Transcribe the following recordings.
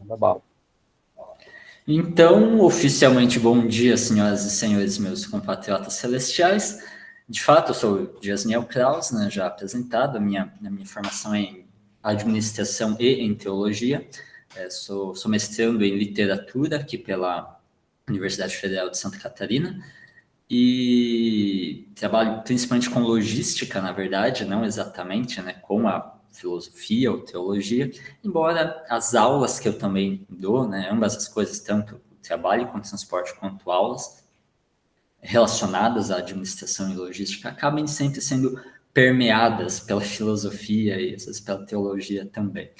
Manda bala. Então, oficialmente, bom dia, senhoras e senhores, meus compatriotas celestiais. De fato, eu sou o Jasniel Kraus, né, já apresentado. A minha formação é em administração e em teologia. Sou mestrando em literatura aqui pela Universidade Federal de Santa Catarina. E trabalho principalmente com logística, na verdade, não exatamente, né, com a filosofia ou teologia, embora as aulas que eu também dou, né, ambas as coisas, tanto trabalho com transporte quanto aulas relacionadas à administração e logística, acabem sempre sendo permeadas pela filosofia e às vezes pela teologia também.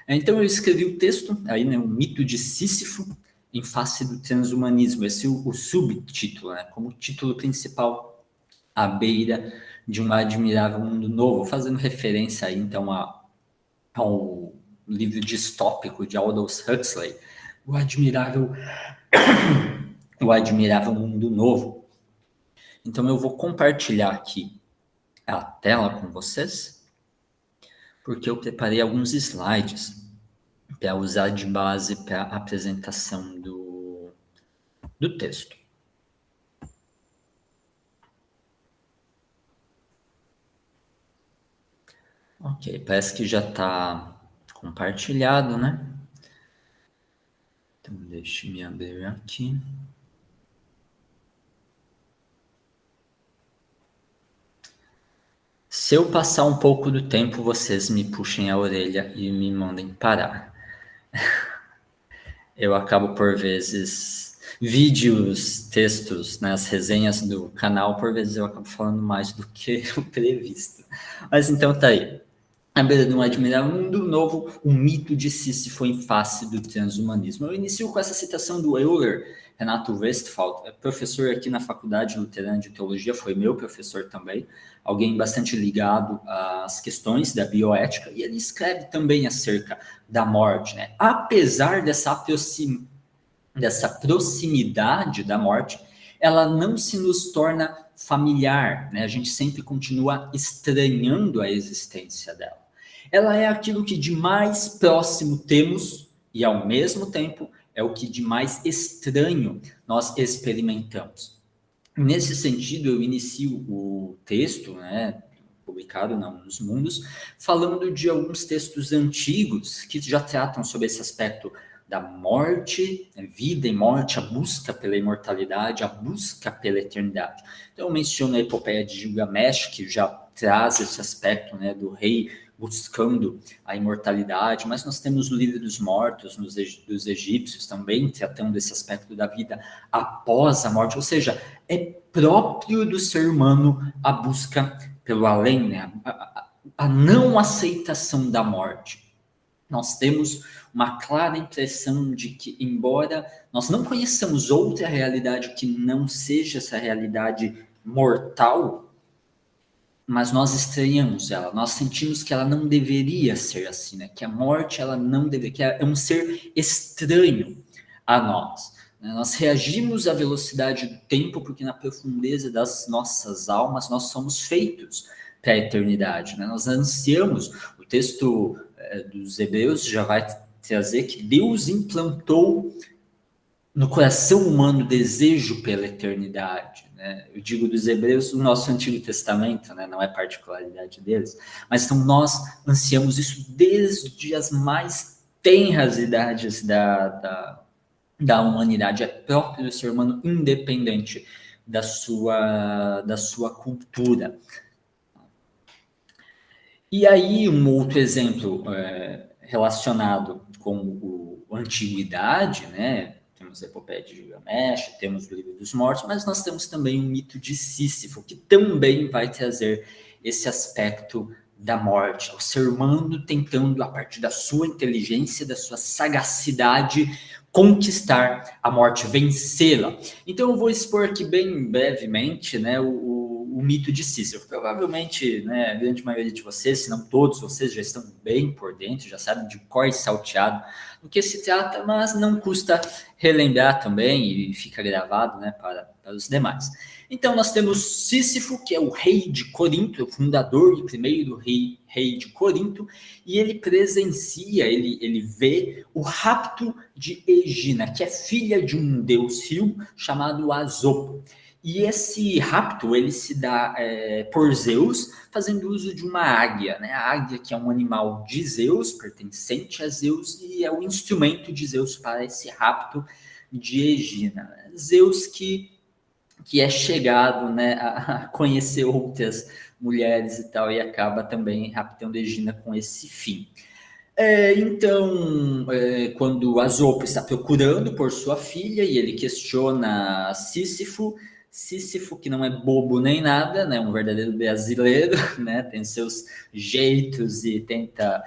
Então eu escrevi o texto, aí, né, o mito de Sísifo em face do transhumanismo, esse é o subtítulo, né, como título principal, à beira de um admirável mundo novo, fazendo referência aí, então, ao livro distópico de Aldous Huxley, o admirável mundo novo. Então eu vou compartilhar aqui a tela com vocês, porque eu preparei alguns slides para usar de base para a apresentação do texto. Ok, parece que já está compartilhado, né? Então, deixa eu me abrir aqui. Se eu passar um pouco do tempo, vocês me puxem a orelha e me mandem parar. Eu acabo, por vezes, vídeos, textos, né, as resenhas do canal, por vezes eu acabo falando mais do que o previsto. Mas então tá aí. A beira de um admirável mundo novo, o mito de Sísifo em face do transhumanismo. Eu inicio com essa citação do Euler, Renato Westphal, é professor aqui na Faculdade Luterana de Teologia, foi meu professor também, alguém bastante ligado às questões da bioética, e ele escreve também acerca da morte, né? Apesar dessa proximidade da morte, ela não se nos torna familiar, né? A gente sempre continua estranhando a existência dela. Ela é aquilo que de mais próximo temos e, ao mesmo tempo, é o que de mais estranho nós experimentamos. Nesse sentido, eu inicio o texto, né, publicado nos Mundos, falando de alguns textos antigos que já tratam sobre esse aspecto da morte, vida e morte, a busca pela imortalidade, a busca pela eternidade. Então, eu menciono a epopeia de Gilgamesh, que já traz esse aspecto, né, do rei buscando a imortalidade, mas nós temos o livro dos mortos, dos egípcios também, tratando desse aspecto da vida após a morte, ou seja, é próprio do ser humano a busca pelo além, né? A não aceitação da morte. Nós temos uma clara impressão de que, embora nós não conheçamos outra realidade que não seja essa realidade mortal, mas nós estranhamos ela, nós sentimos que ela não deveria ser assim, né? Que a morte ela não deveria, que é um ser estranho a nós. Né? Nós reagimos à velocidade do tempo porque na profundeza das nossas almas nós somos feitos para a eternidade. Né? Nós ansiamos, o texto dos Hebreus já vai trazer que Deus implantou no coração humano desejo pela eternidade, né? Eu digo dos Hebreus, o nosso Antigo Testamento, né? Não é particularidade deles, mas então nós ansiamos isso desde as mais tenras idades da humanidade, é próprio do ser humano, independente da sua cultura. E aí, um outro exemplo relacionado com a antiguidade, né? Temos a epopeia de Gilgamesh, temos o livro dos mortos, mas nós temos também o mito de Sísifo, que também vai trazer esse aspecto da morte, o ser humano tentando, a partir da sua inteligência, da sua sagacidade, conquistar a morte, vencê-la. Então eu vou expor aqui bem brevemente, né, o mito de Sísifo. Provavelmente, né, a grande maioria de vocês, se não todos vocês, já estão bem por dentro, já sabem de cor e salteado do que se trata, mas não custa relembrar também, e fica gravado, né, para para os demais. Então nós temos Sísifo, que é o rei de Corinto, o fundador e primeiro rei de Corinto, e ele presencia, ele vê o rapto de Egina, que é filha de um deus rio chamado Asopo. E esse rapto, ele se dá por Zeus, fazendo uso de uma águia, né? A águia, que é um animal de Zeus, pertencente a Zeus, e é o instrumento de Zeus para esse rapto de Egina. Zeus que é chegado, né, a conhecer outras mulheres e tal, e acaba também raptando Egina com esse fim. Então, quando Asopo está procurando por sua filha e ele questiona Sísifo, que não é bobo nem nada, né, um verdadeiro brasileiro, né, tem seus jeitos e tenta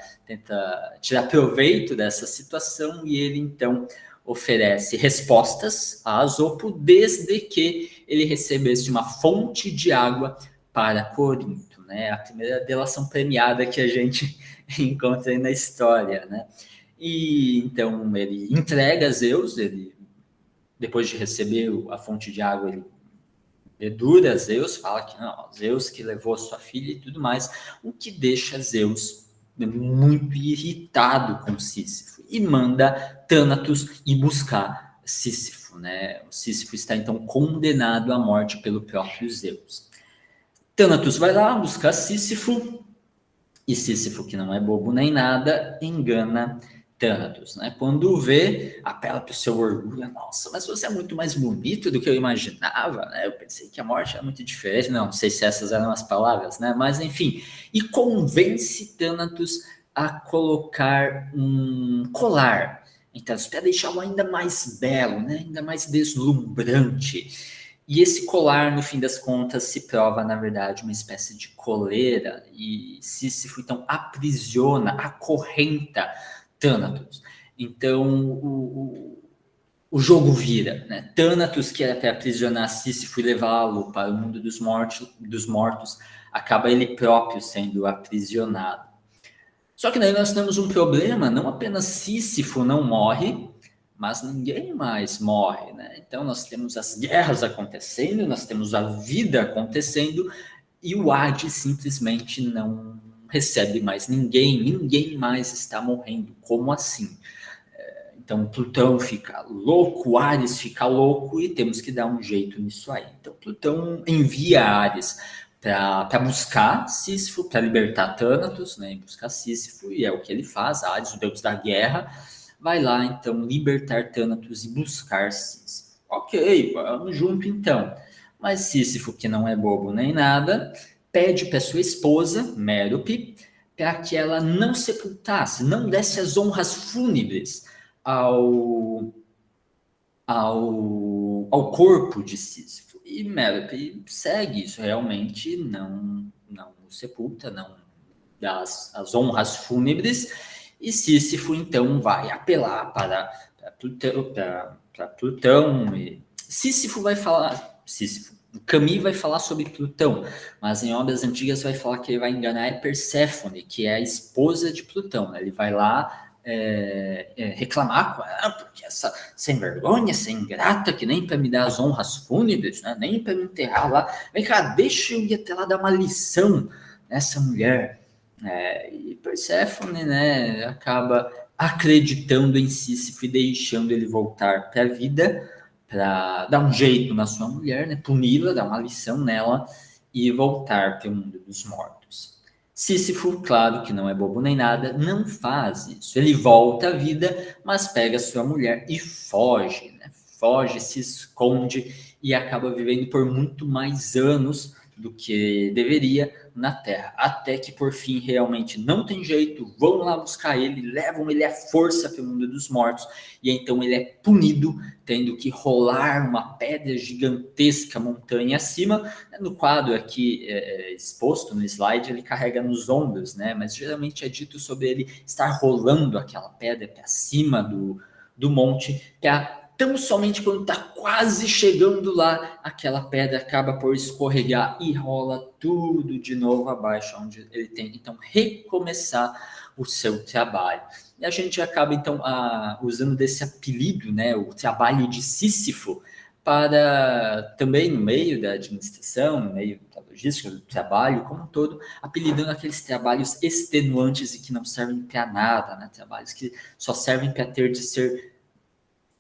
tirar proveito dessa situação, e ele então oferece respostas a Asopo desde que ele recebesse uma fonte de água para Corinto, né, a primeira delação premiada que a gente encontra aí na história, né? E então ele entrega a Zeus, ele, depois de receber a fonte de água, ele dedura Zeus, fala que não, Zeus que levou a sua filha e tudo mais, o que deixa Zeus muito irritado com Sísifo e manda Thanatos ir buscar Sísifo, né? O Sísifo está então condenado à morte pelo próprio Zeus. Thanatos vai lá buscar Sísifo, e Sísifo, que não é bobo nem nada, engana Thanatos, né? Quando vê, apela para o seu orgulho. Nossa, mas você é muito mais bonito do que eu imaginava, né? Eu pensei que a morte era muito diferente. Não sei se essas eram as palavras, né? Mas, enfim. E convence Thanatos a colocar um colar em Thanatos para deixá-lo ainda mais belo, né? Ainda mais deslumbrante. E esse colar, no fim das contas, se prova, na verdade, uma espécie de coleira, e Sísifo, então, aprisiona, acorrenta Thanatos. Então, o jogo vira, né? Thanatos, que era para aprisionar Sísifo e levá-lo para o mundo dos mortos, acaba ele próprio sendo aprisionado. Só que daí nós temos um problema, não apenas Sísifo não morre, mas ninguém mais morre, né? Então nós temos as guerras acontecendo, nós temos a vida acontecendo, e o Hades simplesmente não recebe mais ninguém mais está morrendo. Como assim? Então Plutão fica louco, Ares fica louco, e temos que dar um jeito nisso aí. Então Plutão envia Ares para buscar Sísifo, para libertar Thanatos, né? Buscar Sísifo, e é o que ele faz. Ares, o deus da guerra, vai lá, então, libertar Thanatos e buscar Sísifo. Ok, vamos junto, então. Mas Sísifo, que não é bobo nem nada, pede para sua esposa, Mérope, para que ela não sepultasse, não desse as honras fúnebres ao corpo de Sísifo. E Mérope segue isso, realmente não sepulta, não dá as honras fúnebres, e Sísifo então vai apelar para Plutão. E Sísifo vai falar, Camille vai falar sobre Plutão, mas em obras antigas vai falar que ele vai enganar Perséfone, que é a esposa de Plutão, né? Ele vai lá reclamar com ela, porque essa sem vergonha, essa ingrata, que nem para me dar as honras fúnebres, né? Nem para me enterrar lá. Vem cá, deixa eu ir até lá dar uma lição nessa mulher. E Perséfone, né, acaba acreditando em Sísifo e deixando ele voltar para a vida, para dar um jeito na sua mulher, né, puni-la, dar uma lição nela e voltar para o mundo dos mortos. Sísifo, claro que não é bobo nem nada, não faz isso. Ele volta à vida, mas pega sua mulher e foge, né? Foge, se esconde e acaba vivendo por muito mais anos do que deveria na Terra, até que por fim realmente não tem jeito, vão lá buscar ele, levam ele à força para o mundo dos mortos, e então ele é punido, tendo que rolar uma pedra gigantesca montanha acima. No quadro aqui exposto no slide, ele carrega nos ombros, né? Mas geralmente é dito sobre ele estar rolando aquela pedra para cima do monte, para tão somente quando está quase chegando lá, aquela pedra acaba por escorregar e rola tudo de novo abaixo, onde ele tem então recomeçar o seu trabalho. E a gente acaba então usando desse apelido, né, o trabalho de Sísifo, para também no meio da administração, no meio da logística, do trabalho como um todo, apelidando aqueles trabalhos extenuantes e que não servem para nada, né? Trabalhos que só servem para ter de ser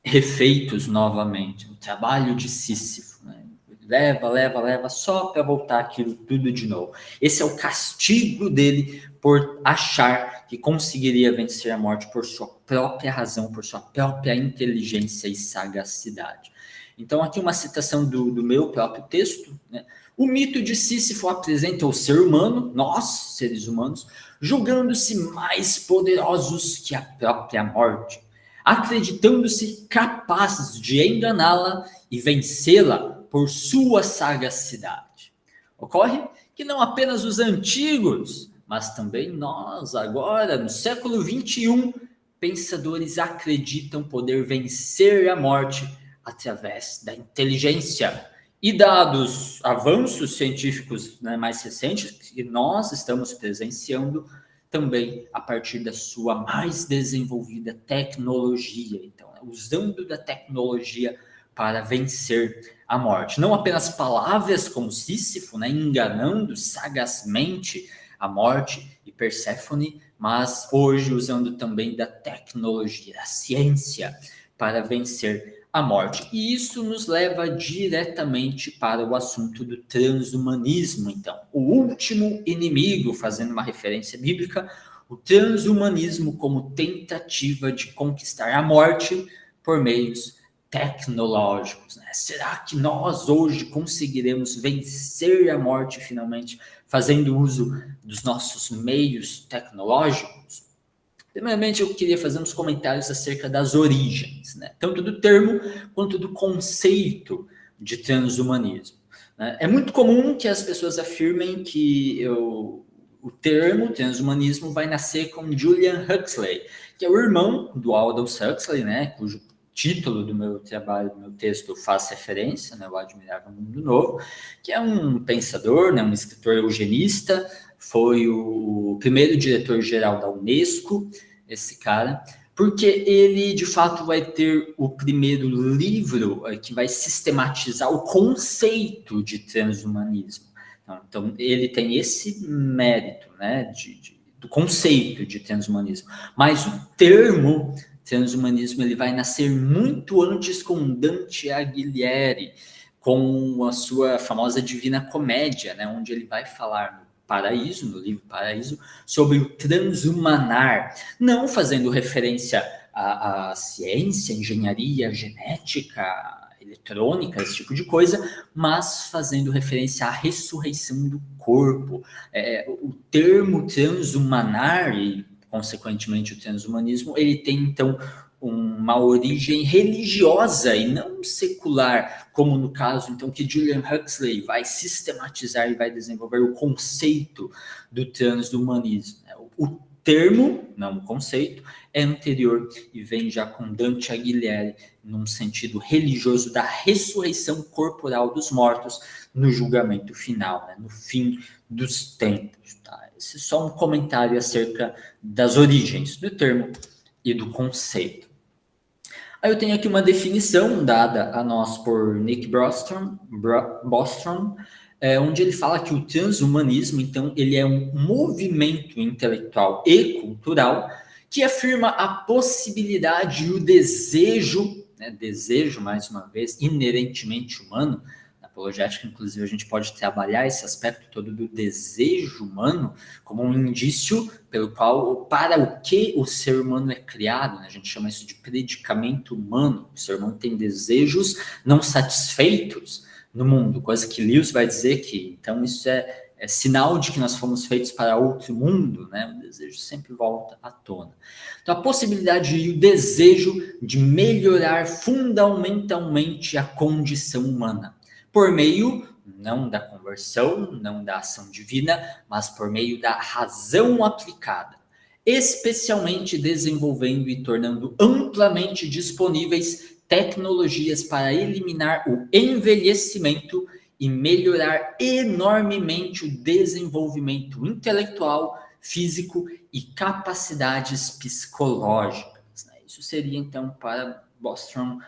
refeitos novamente. O trabalho de Sísifo, né? Leva, só para voltar aquilo tudo de novo. Esse é o castigo dele por achar que conseguiria vencer a morte por sua própria razão, por sua própria inteligência e sagacidade. Então, aqui uma citação do meu próprio texto, né? O mito de Sísifo apresenta o ser humano, nós, seres humanos, julgando-se mais poderosos que a própria morte, acreditando-se capazes de enganá-la e vencê-la por sua sagacidade. Ocorre que não apenas os antigos, mas também nós, agora, no século XXI, pensadores acreditam poder vencer a morte através da inteligência. E dados avanços científicos, né, mais recentes, que nós estamos presenciando, também a partir da sua mais desenvolvida tecnologia. Então, usando da tecnologia para vencer a morte. Não apenas palavras como Sísifo, né, enganando sagazmente a morte e Perséfone, mas hoje usando também da tecnologia, da ciência, para vencer a morte. E isso nos leva diretamente para o assunto do transhumanismo, então. O último inimigo, fazendo uma referência bíblica, o transhumanismo como tentativa de conquistar a morte por meios tecnológicos, né? Será que nós hoje conseguiremos vencer a morte finalmente fazendo uso dos nossos meios tecnológicos? Primeiramente, eu queria fazer uns comentários acerca das origens, né? Tanto do termo quanto do conceito de transhumanismo, né? É muito comum que as pessoas afirmem que o termo transhumanismo vai nascer com Julian Huxley, que é o irmão do Aldous Huxley, né? Cujo título do meu trabalho, do meu texto, faz referência, né? O Admirável Mundo Novo, que é um pensador, né? Um escritor eugenista, foi o primeiro diretor-geral da Unesco, esse cara, porque ele, de fato, vai ter o primeiro livro que vai sistematizar o conceito de transhumanismo. Então ele tem esse mérito, né, do conceito de transhumanismo. Mas o termo transhumanismo ele vai nascer muito antes com Dante Alighieri, com a sua famosa Divina Comédia, né, onde ele vai falar Paraíso, no livro Paraíso, sobre o transhumanar, não fazendo referência à ciência, engenharia, genética, eletrônica, esse tipo de coisa, mas fazendo referência à ressurreição do corpo. O termo transhumanar e, consequentemente, o transhumanismo, ele tem, então, uma origem religiosa e não secular, como no caso, então, que Julian Huxley vai sistematizar e vai desenvolver o conceito do transhumanismo. O termo, não o conceito, é anterior e vem já com Dante Alighieri num sentido religioso da ressurreição corporal dos mortos no julgamento final, né, no fim dos tempos. Tá? Esse é só um comentário acerca das origens do termo e do conceito. Aí eu tenho aqui uma definição dada a nós por Nick Bostrom, onde ele fala que o transhumanismo, então, ele é um movimento intelectual e cultural que afirma a possibilidade e o desejo, né, desejo, mais uma vez, inerentemente humano. Na apologética, inclusive, a gente pode trabalhar esse aspecto todo do desejo humano como um indício para o que o ser humano é criado, né? A gente chama isso de predicamento humano. O ser humano tem desejos não satisfeitos no mundo, coisa que Lewis vai dizer que, então, isso é sinal de que nós fomos feitos para outro mundo, né? O desejo sempre volta à tona. Então, a possibilidade e o desejo de melhorar fundamentalmente a condição humana, por meio, não da conversão, não da ação divina, mas por meio da razão aplicada, especialmente desenvolvendo e tornando amplamente disponíveis tecnologias para eliminar o envelhecimento e melhorar enormemente o desenvolvimento intelectual, físico e capacidades psicológicas. Isso seria, então, para Bostrom,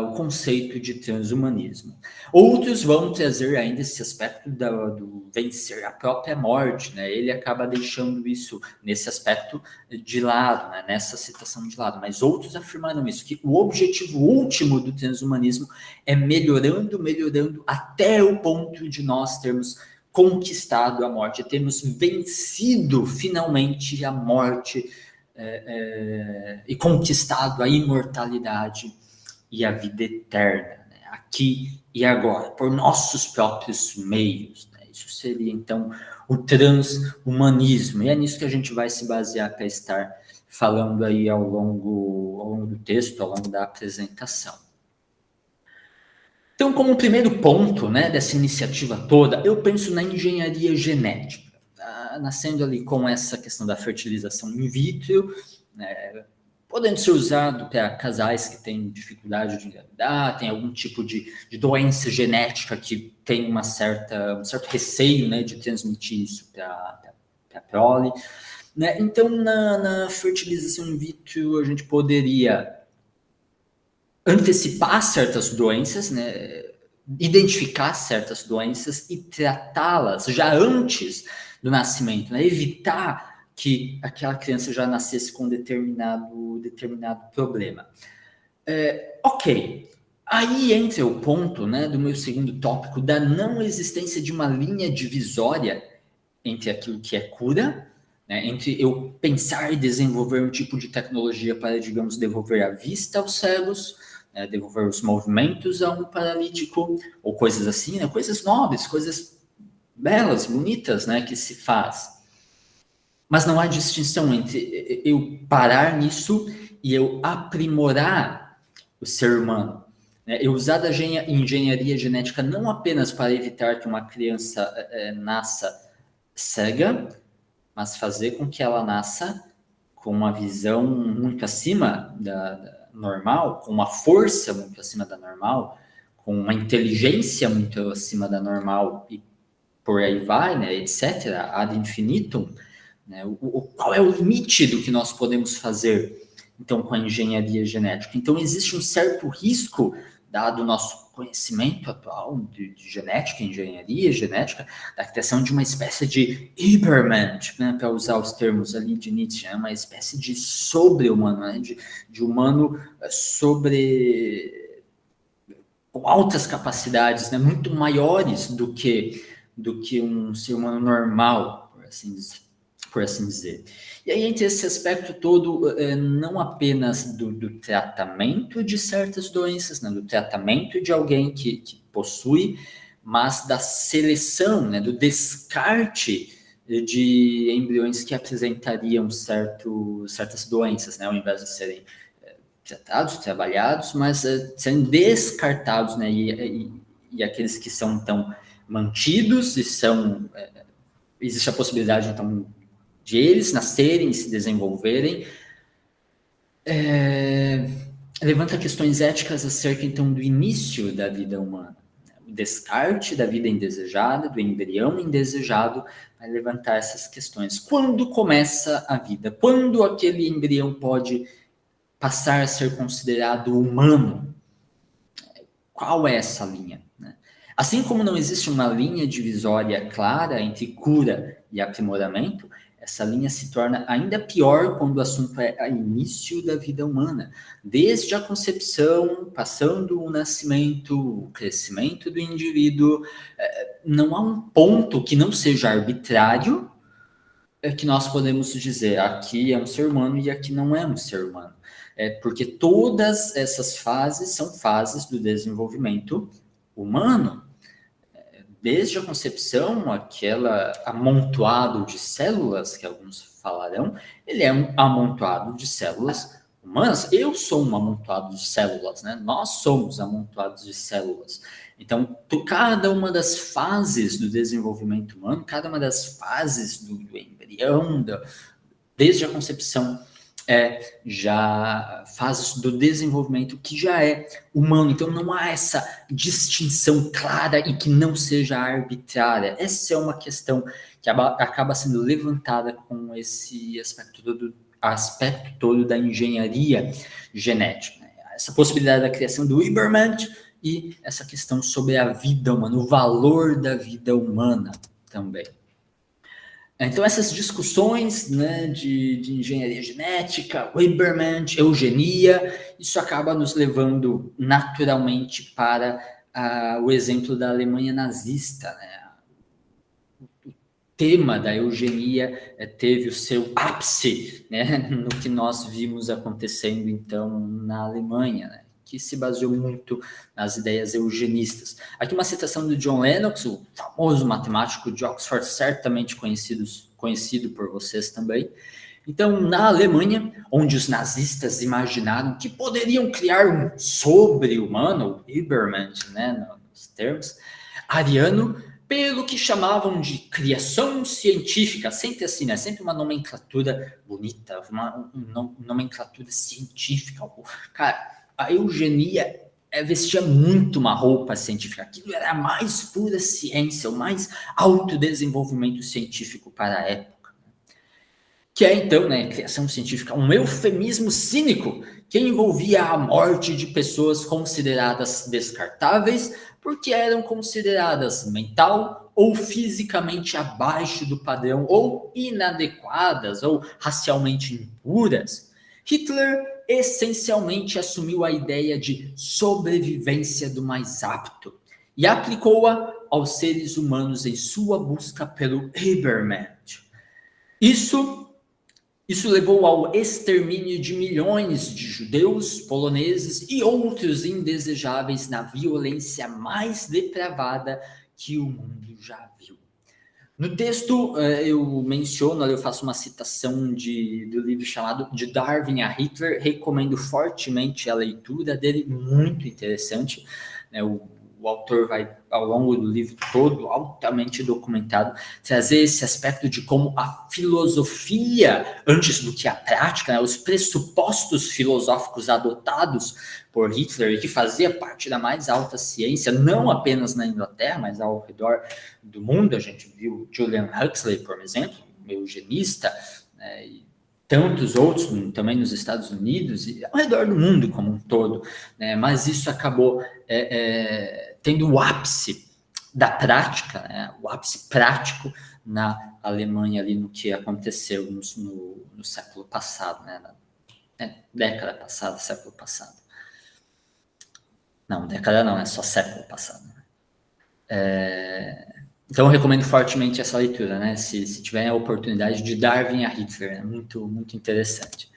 o conceito de transhumanismo. Outros vão trazer ainda esse aspecto do vencer a própria morte, né? Ele acaba deixando isso nesse aspecto de lado, né? Nessa citação de lado, mas outros afirmaram isso, que o objetivo último do transhumanismo é melhorando até o ponto de nós termos conquistado a morte, termos vencido finalmente a morte e conquistado a imortalidade e a vida eterna, né? Aqui e agora, por nossos próprios meios, né? Isso seria, então, o transhumanismo, e é nisso que a gente vai se basear para estar falando aí ao longo do texto, ao longo da apresentação. Então, como primeiro ponto, né, dessa iniciativa toda, eu penso na engenharia genética, nascendo ali com essa questão da fertilização in vitro, né, podendo ser usado para casais que têm dificuldade de engravidar, tem algum tipo de doença genética que tem um certo receio, né, de transmitir isso para a prole. Né? Então, na fertilização in vitro, a gente poderia antecipar certas doenças, né, identificar certas doenças e tratá-las já antes do nascimento, né, evitar que aquela criança já nascesse com determinado problema. Ok, aí entra o ponto, né, do meu segundo tópico, da não existência de uma linha divisória entre aquilo que é cura, né, entre eu pensar e desenvolver um tipo de tecnologia para, digamos, devolver a vista aos cegos, né, devolver os movimentos a um paralítico, ou coisas assim, né, coisas nobres, coisas belas, bonitas, né, que se faz. Mas não há distinção entre eu parar nisso e eu aprimorar o ser humano. Eu usar da engenharia genética não apenas para evitar que uma criança nasça cega, mas fazer com que ela nasça com uma visão muito acima da normal, com uma força muito acima da normal, com uma inteligência muito acima da normal, e por aí vai, né, etc., ad infinitum. Né? Qual é o limite do que nós podemos fazer, então, com a engenharia genética? Então, existe um certo risco, dado o nosso conhecimento atual de genética, engenharia genética, da criação de uma espécie de Übermensch, né, para usar os termos ali de Nietzsche, né, uma espécie de sobre-humano, né, de humano com altas capacidades, né, muito maiores do que um ser humano normal, por assim dizer. E aí, entre esse aspecto todo, não apenas do tratamento de certas doenças, né, do tratamento de alguém que possui, mas da seleção, né, do descarte de embriões que apresentariam certas doenças, né, ao invés de serem tratados, trabalhados, mas sendo descartados, né, e aqueles que são, então, mantidos e existe a possibilidade, então, de eles nascerem e se desenvolverem, levanta questões éticas acerca, então, do início da vida humana. O descarte da vida indesejada, do embrião indesejado, vai levantar essas questões. Quando começa a vida? Quando aquele embrião pode passar a ser considerado humano? Qual é essa linha? Né? Assim como não existe uma linha divisória clara entre cura e aprimoramento, essa linha se torna ainda pior quando o assunto é o início da vida humana. Desde a concepção, passando o nascimento, o crescimento do indivíduo, não há um ponto que não seja arbitrário que nós podemos dizer aqui é um ser humano e aqui não é um ser humano. Porque todas essas fases são fases do desenvolvimento humano. Desde a concepção, aquela amontoado de células, que alguns falarão, ele é um amontoado de células humanas. Eu sou um amontoado de células, né? Nós somos amontoados de células. Então, cada uma das fases do desenvolvimento humano, cada uma das fases do embrião, desde a concepção, já fases do desenvolvimento que já é humano. Então, não há essa distinção clara e que não seja arbitrária. Essa é uma questão que acaba sendo levantada com esse aspecto todo da engenharia genética. essa possibilidade da criação do Übermensch e essa questão sobre a vida humana, o valor da vida humana também. Então, essas discussões, né, de engenharia genética, Übermensch, eugenia, isso acaba nos levando naturalmente para o exemplo da Alemanha nazista, né? O tema da eugenia teve o seu ápice, né, no que nós vimos acontecendo, então, na Alemanha, né, que se baseou muito nas ideias eugenistas. Aqui uma citação do John Lennox, o famoso matemático de Oxford, certamente conhecido por vocês também. Então, na Alemanha, onde os nazistas imaginaram que poderiam criar um sobre-humano, Übermensch, né, nos termos, ariano, pelo que chamavam de criação científica, sempre assim, né? Sempre uma nomenclatura bonita, uma nomenclatura científica. Cara, a eugenia vestia muito uma roupa científica. Aquilo era a mais pura ciência, o mais alto desenvolvimento científico para a época. Que é, então, né, criação científica, um eufemismo cínico que envolvia a morte de pessoas consideradas descartáveis porque eram consideradas mental ou fisicamente abaixo do padrão, ou inadequadas, ou racialmente impuras. Hitler essencialmente assumiu a ideia de sobrevivência do mais apto e aplicou-a aos seres humanos em sua busca pelo Übermensch. Isso levou ao extermínio de milhões de judeus, poloneses e outros indesejáveis na violência mais depravada que o mundo já viu. No texto eu faço uma citação do livro chamado De Darwin a Hitler, recomendo fortemente a leitura dele, muito interessante, né? O autor vai, ao longo do livro todo, altamente documentado, trazer esse aspecto de como a filosofia, antes do que a prática, né, os pressupostos filosóficos adotados por Hitler, e que fazia parte da mais alta ciência, não apenas na Inglaterra, mas ao redor do mundo. A gente viu Julian Huxley, por exemplo, um eugenista, né, e tantos outros também nos Estados Unidos e ao redor do mundo como um todo, né? Mas isso acabou tendo o ápice da prática, né? O ápice prático na Alemanha ali no que aconteceu no século passado, né? Década passada, século passado. Não, década não, é só século passado. Então eu recomendo fortemente essa leitura, né? Se tiver a oportunidade, de Darwin a Hitler, é muito, muito interessante.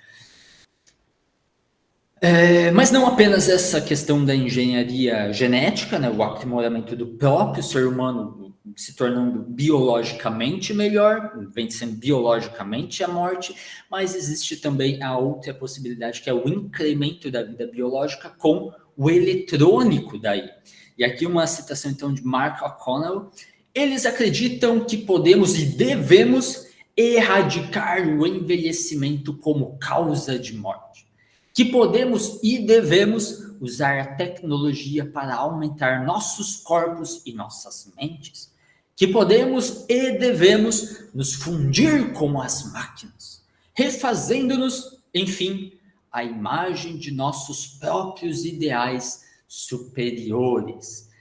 Mas não apenas essa questão da engenharia genética, né? O aprimoramento do próprio ser humano se tornando biologicamente melhor, vencendo biologicamente a morte, mas existe também a outra possibilidade, que é o incremento da vida biológica com o eletrônico daí. E aqui uma citação então de Mark O'Connell. Eles acreditam que podemos e devemos erradicar o envelhecimento como causa de morte. Que podemos e devemos usar a tecnologia para aumentar nossos corpos e nossas mentes. Que podemos e devemos nos fundir com as máquinas, refazendo-nos, enfim, a imagem de nossos próprios ideais superiores.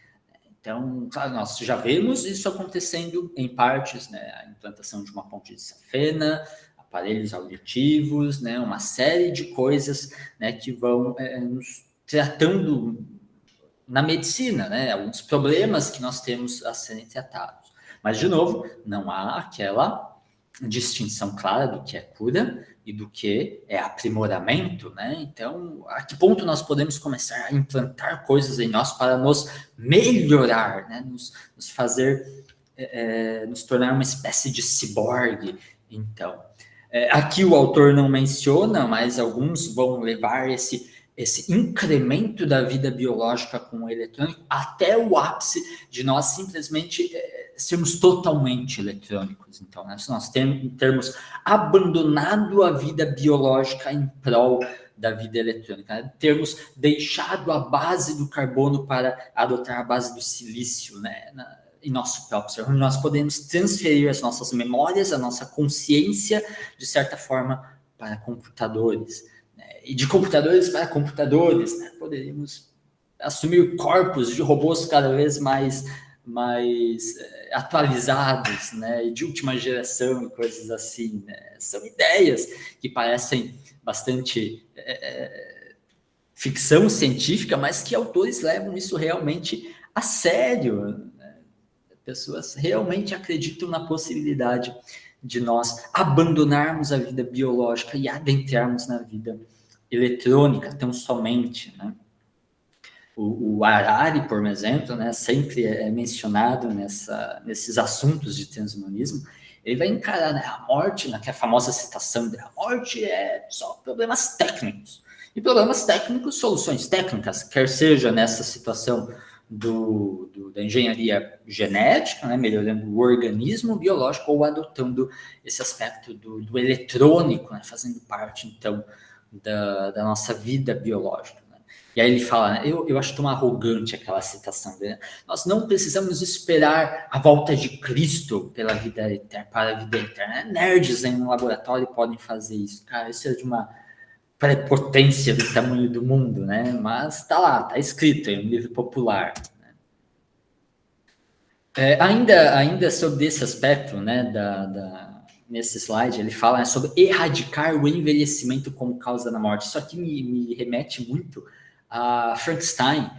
Então, claro, nós já vemos isso acontecendo em partes, né? A implantação de uma ponte de safena, aparelhos auditivos, né? Uma série de coisas, né, que vão nos tratando na medicina, né? Alguns problemas que nós temos a serem tratados. Mas, de novo, não há aquela distinção clara do que é cura e do que é aprimoramento, né? Então, a que ponto nós podemos começar a implantar coisas em nós para nos melhorar, né? Nos fazer, nos tornar uma espécie de ciborgue. Então, aqui o autor não menciona, mas alguns vão levar esse incremento da vida biológica com o eletrônico até o ápice de nós simplesmente sermos totalmente eletrônicos. Então, né, se nós termos abandonado a vida biológica em prol da vida eletrônica, né, termos deixado a base do carbono para adotar a base do silício, né, em nosso próprio ser, onde nós podemos transferir as nossas memórias, a nossa consciência, de certa forma, para computadores. e de computadores para computadores, né? Poderíamos assumir corpos de robôs cada vez mais atualizados, né? E de última geração e coisas assim, né? São ideias que parecem bastante ficção científica, mas que autores levam isso realmente a sério, né? Pessoas realmente acreditam na possibilidade de nós abandonarmos a vida biológica e adentrarmos na vida eletrônica tão somente, né? O Harari, por exemplo, né, sempre é mencionado nesses assuntos de transhumanismo. Ele vai encarar, né, a morte, naquela famosa citação de a morte é só problemas técnicos. E problemas técnicos, soluções técnicas, quer seja nessa situação da engenharia genética, né, melhorando o organismo biológico, ou adotando esse aspecto do eletrônico, né, fazendo parte, então, da nossa vida biológica. E aí ele fala, né, eu acho tão arrogante aquela citação dele. Nós não precisamos esperar a volta de Cristo pela vida eterna, para a vida eterna. Nerds em um laboratório podem fazer isso. Cara, isso é de uma prepotência do tamanho do mundo, né? Mas tá lá, tá escrito em um livro popular. Ainda sobre esse aspecto, né, nesse slide, ele fala, né, sobre erradicar o envelhecimento como causa da morte. Isso aqui me remete muito a Frankenstein,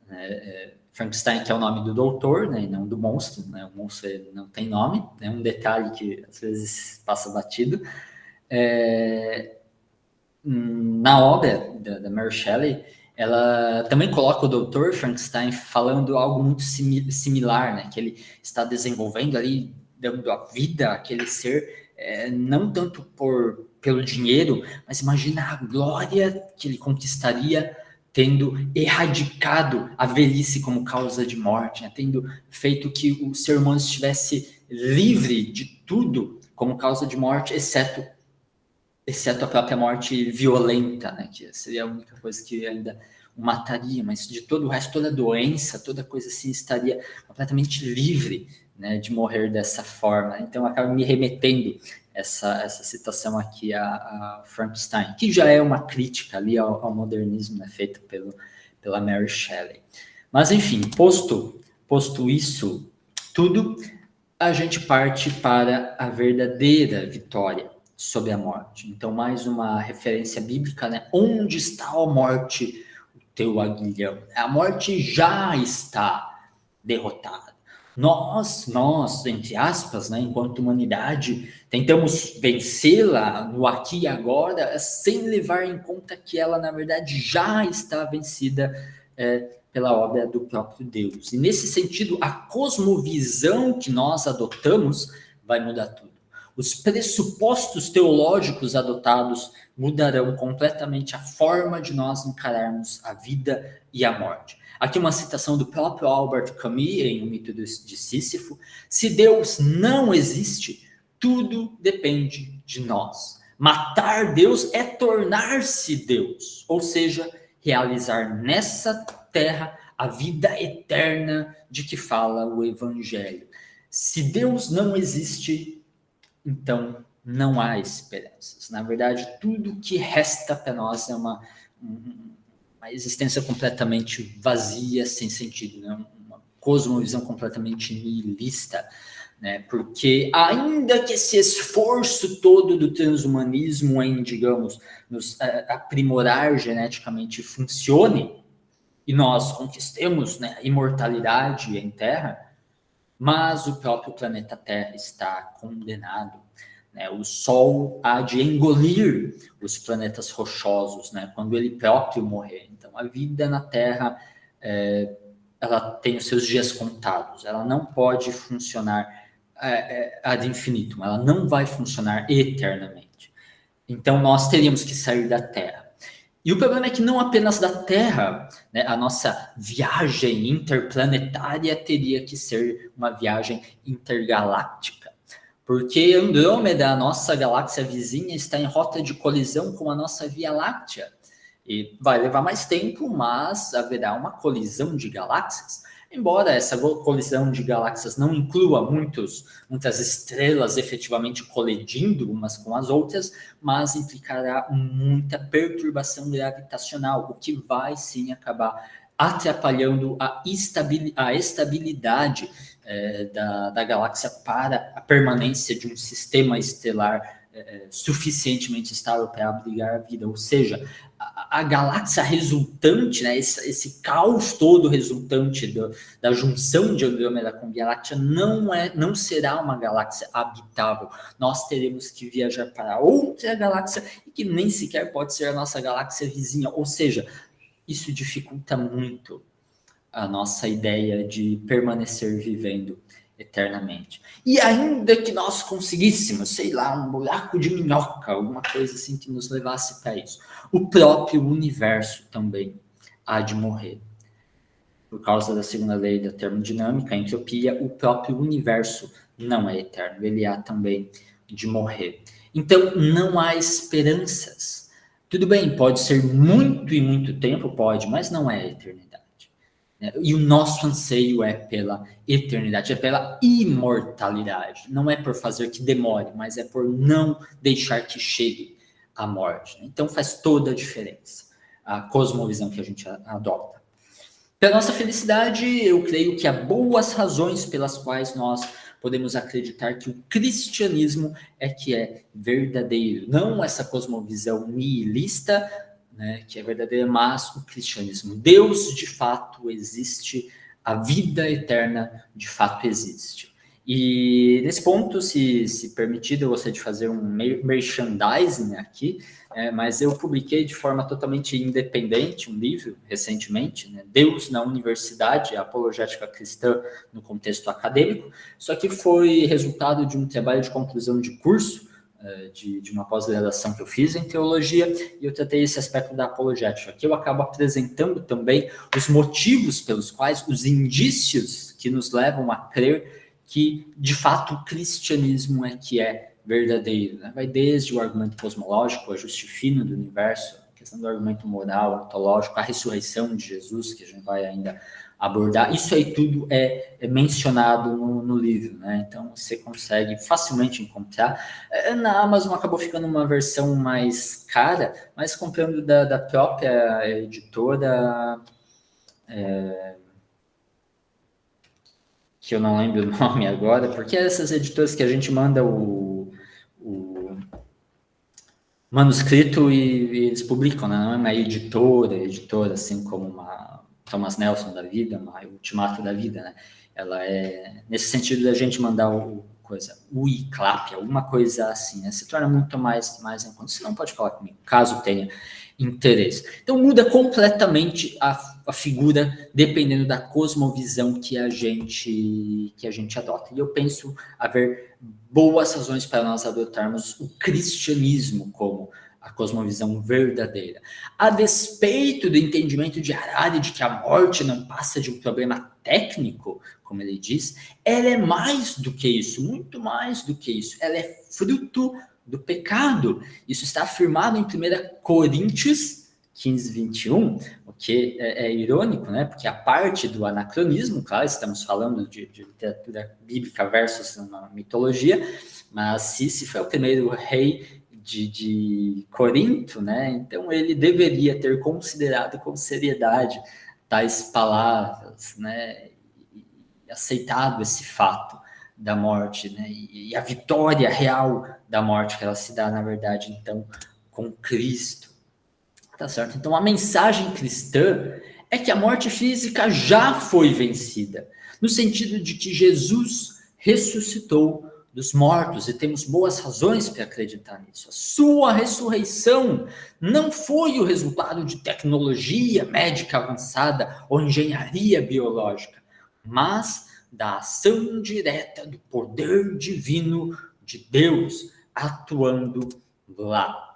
né? Frankenstein, que é o nome do doutor, né, e não do monstro, né? O monstro não tem nome, é um detalhe que às vezes passa batido. Na obra da Mary Shelley, ela também coloca o doutor Frankenstein falando algo muito similar, né, que ele está desenvolvendo ali, dando a vida àquele ser, não tanto pelo dinheiro, mas imagina a glória que ele conquistaria tendo erradicado a velhice como causa de morte, né? Tendo feito que o ser humano estivesse livre de tudo como causa de morte, exceto a própria morte violenta, né? Que seria a única coisa que ainda o mataria, mas de todo o resto, toda doença, toda coisa assim, estaria completamente livre, né, de morrer dessa forma. Então, acaba me remetendo essa citação aqui a Frankenstein, que já é uma crítica ali ao modernismo, né, feita pela Mary Shelley. Mas, enfim, posto isso tudo, a gente parte para a verdadeira vitória sobre a morte. Então, mais uma referência bíblica, né? Onde está a morte, o teu aguilhão? A morte já está derrotada. Nós, entre aspas, né, enquanto humanidade, tentamos vencê-la no aqui e agora, sem levar em conta que ela, na verdade, já está vencida pela obra do próprio Deus. E, nesse sentido, a cosmovisão que nós adotamos vai mudar tudo. Os pressupostos teológicos adotados mudarão completamente a forma de nós encararmos a vida e a morte. Aqui uma citação do próprio Albert Camus em O Mito de Sísifo. Se Deus não existe, tudo depende de nós. Matar Deus é tornar-se Deus, ou seja, realizar nessa terra a vida eterna de que fala o Evangelho. Se Deus não existe, então não há esperanças. Na verdade, tudo que resta para nós é uma existência completamente vazia, sem sentido, né? Uma cosmovisão completamente nihilista, né? Porque ainda que esse esforço todo do transhumanismo em, digamos, nos aprimorar geneticamente funcione, e nós conquistemos, né, a imortalidade em Terra, mas o próprio planeta Terra está condenado, né? O Sol há de engolir os planetas rochosos, né, quando ele próprio morrer. Então, a vida na Terra, ela tem os seus dias contados. Ela não pode funcionar ad infinitum. Ela não vai funcionar eternamente. Então, nós teríamos que sair da Terra. E o problema é que não apenas da Terra, né, a nossa viagem interplanetária teria que ser uma viagem intergaláctica, porque Andrômeda, a nossa galáxia vizinha, está em rota de colisão com a nossa Via Láctea. E vai levar mais tempo, mas haverá uma colisão de galáxias. Embora essa colisão de galáxias não inclua muitas estrelas efetivamente colidindo umas com as outras, mas implicará muita perturbação gravitacional, o que vai sim acabar atrapalhando a estabilidade da galáxia para a permanência de um sistema estelar suficientemente estável para abrigar a vida. Ou seja, a galáxia resultante, né, esse caos todo resultante da junção de Andrômeda com Via Láctea não será uma galáxia habitável. Nós teremos que viajar para outra galáxia e que nem sequer pode ser a nossa galáxia vizinha. Ou seja, isso dificulta muito a nossa ideia de permanecer vivendo eternamente. E ainda que nós conseguíssemos, sei lá, um buraco de minhoca, alguma coisa assim que nos levasse para isso, o próprio universo também há de morrer. Por causa da segunda lei da termodinâmica, a entropia, o próprio universo não é eterno, ele há também de morrer. Então, não há esperanças. Tudo bem, pode ser muito e muito tempo, pode, mas não é a eternidade. E o nosso anseio é pela eternidade, é pela imortalidade. Não é por fazer que demore, mas é por não deixar que chegue a morte. Então faz toda a diferença a cosmovisão que a gente adota. Para nossa felicidade, eu creio que há boas razões pelas quais nós podemos acreditar que o cristianismo que é verdadeiro. Não essa cosmovisão nihilista, né, que é verdadeira, mas o cristianismo. Deus, de fato, existe, a vida eterna, de fato, existe. E nesse ponto, se permitido, eu gostaria de fazer um merchandising aqui, mas eu publiquei de forma totalmente independente um livro, recentemente, né, Deus na Universidade, a Apologética Cristã no Contexto Acadêmico, só que foi resultado de um trabalho de conclusão de curso, de uma pós-graduação que eu fiz em teologia, e eu tratei esse aspecto da apologética. Aqui eu acabo apresentando também os motivos pelos quais, os indícios que nos levam a crer que, de fato, o cristianismo que é verdadeiro. Né? Vai desde o argumento cosmológico, a justifino do universo, a questão do argumento moral, ontológico, a ressurreição de Jesus, que a gente vai ainda abordar. Isso aí tudo é mencionado no livro, né? Então você consegue facilmente encontrar. Na Amazon acabou ficando uma versão mais cara, mas comprando da própria editora, que eu não lembro o nome agora, porque é essas editoras que a gente manda o manuscrito e eles publicam, né? Não é uma editora assim como uma Thomas Nelson da vida, uma Ultimato da vida, né? Ela é, nesse sentido da gente mandar o ICLAP, alguma coisa assim, né? Se torna muito mais em conta. Você não pode falar comigo, caso tenha interesse. Então muda completamente a figura dependendo da cosmovisão que a gente adota. E eu penso haver boas razões para nós adotarmos o cristianismo como a cosmovisão verdadeira. A despeito do entendimento de Harari de que a morte não passa de um problema técnico, como ele diz, ela é mais do que isso, muito mais do que isso. Ela é fruto do pecado. Isso está afirmado em 1 Coríntios 15, 21, o que é irônico, né? Porque a parte do anacronismo, claro, estamos falando de literatura bíblica versus uma mitologia, mas Cici foi o primeiro rei de Corinto, né? Então ele deveria ter considerado com seriedade tais palavras, né? E aceitado esse fato da morte, né? E a vitória real da morte, que ela se dá, na verdade, então, com Cristo. Tá certo? Então, a mensagem cristã é que a morte física já foi vencida, no sentido de que Jesus ressuscitou dos mortos e temos boas razões para acreditar nisso. A sua ressurreição não foi o resultado de tecnologia médica avançada ou engenharia biológica, mas da ação direta do poder divino de Deus atuando lá.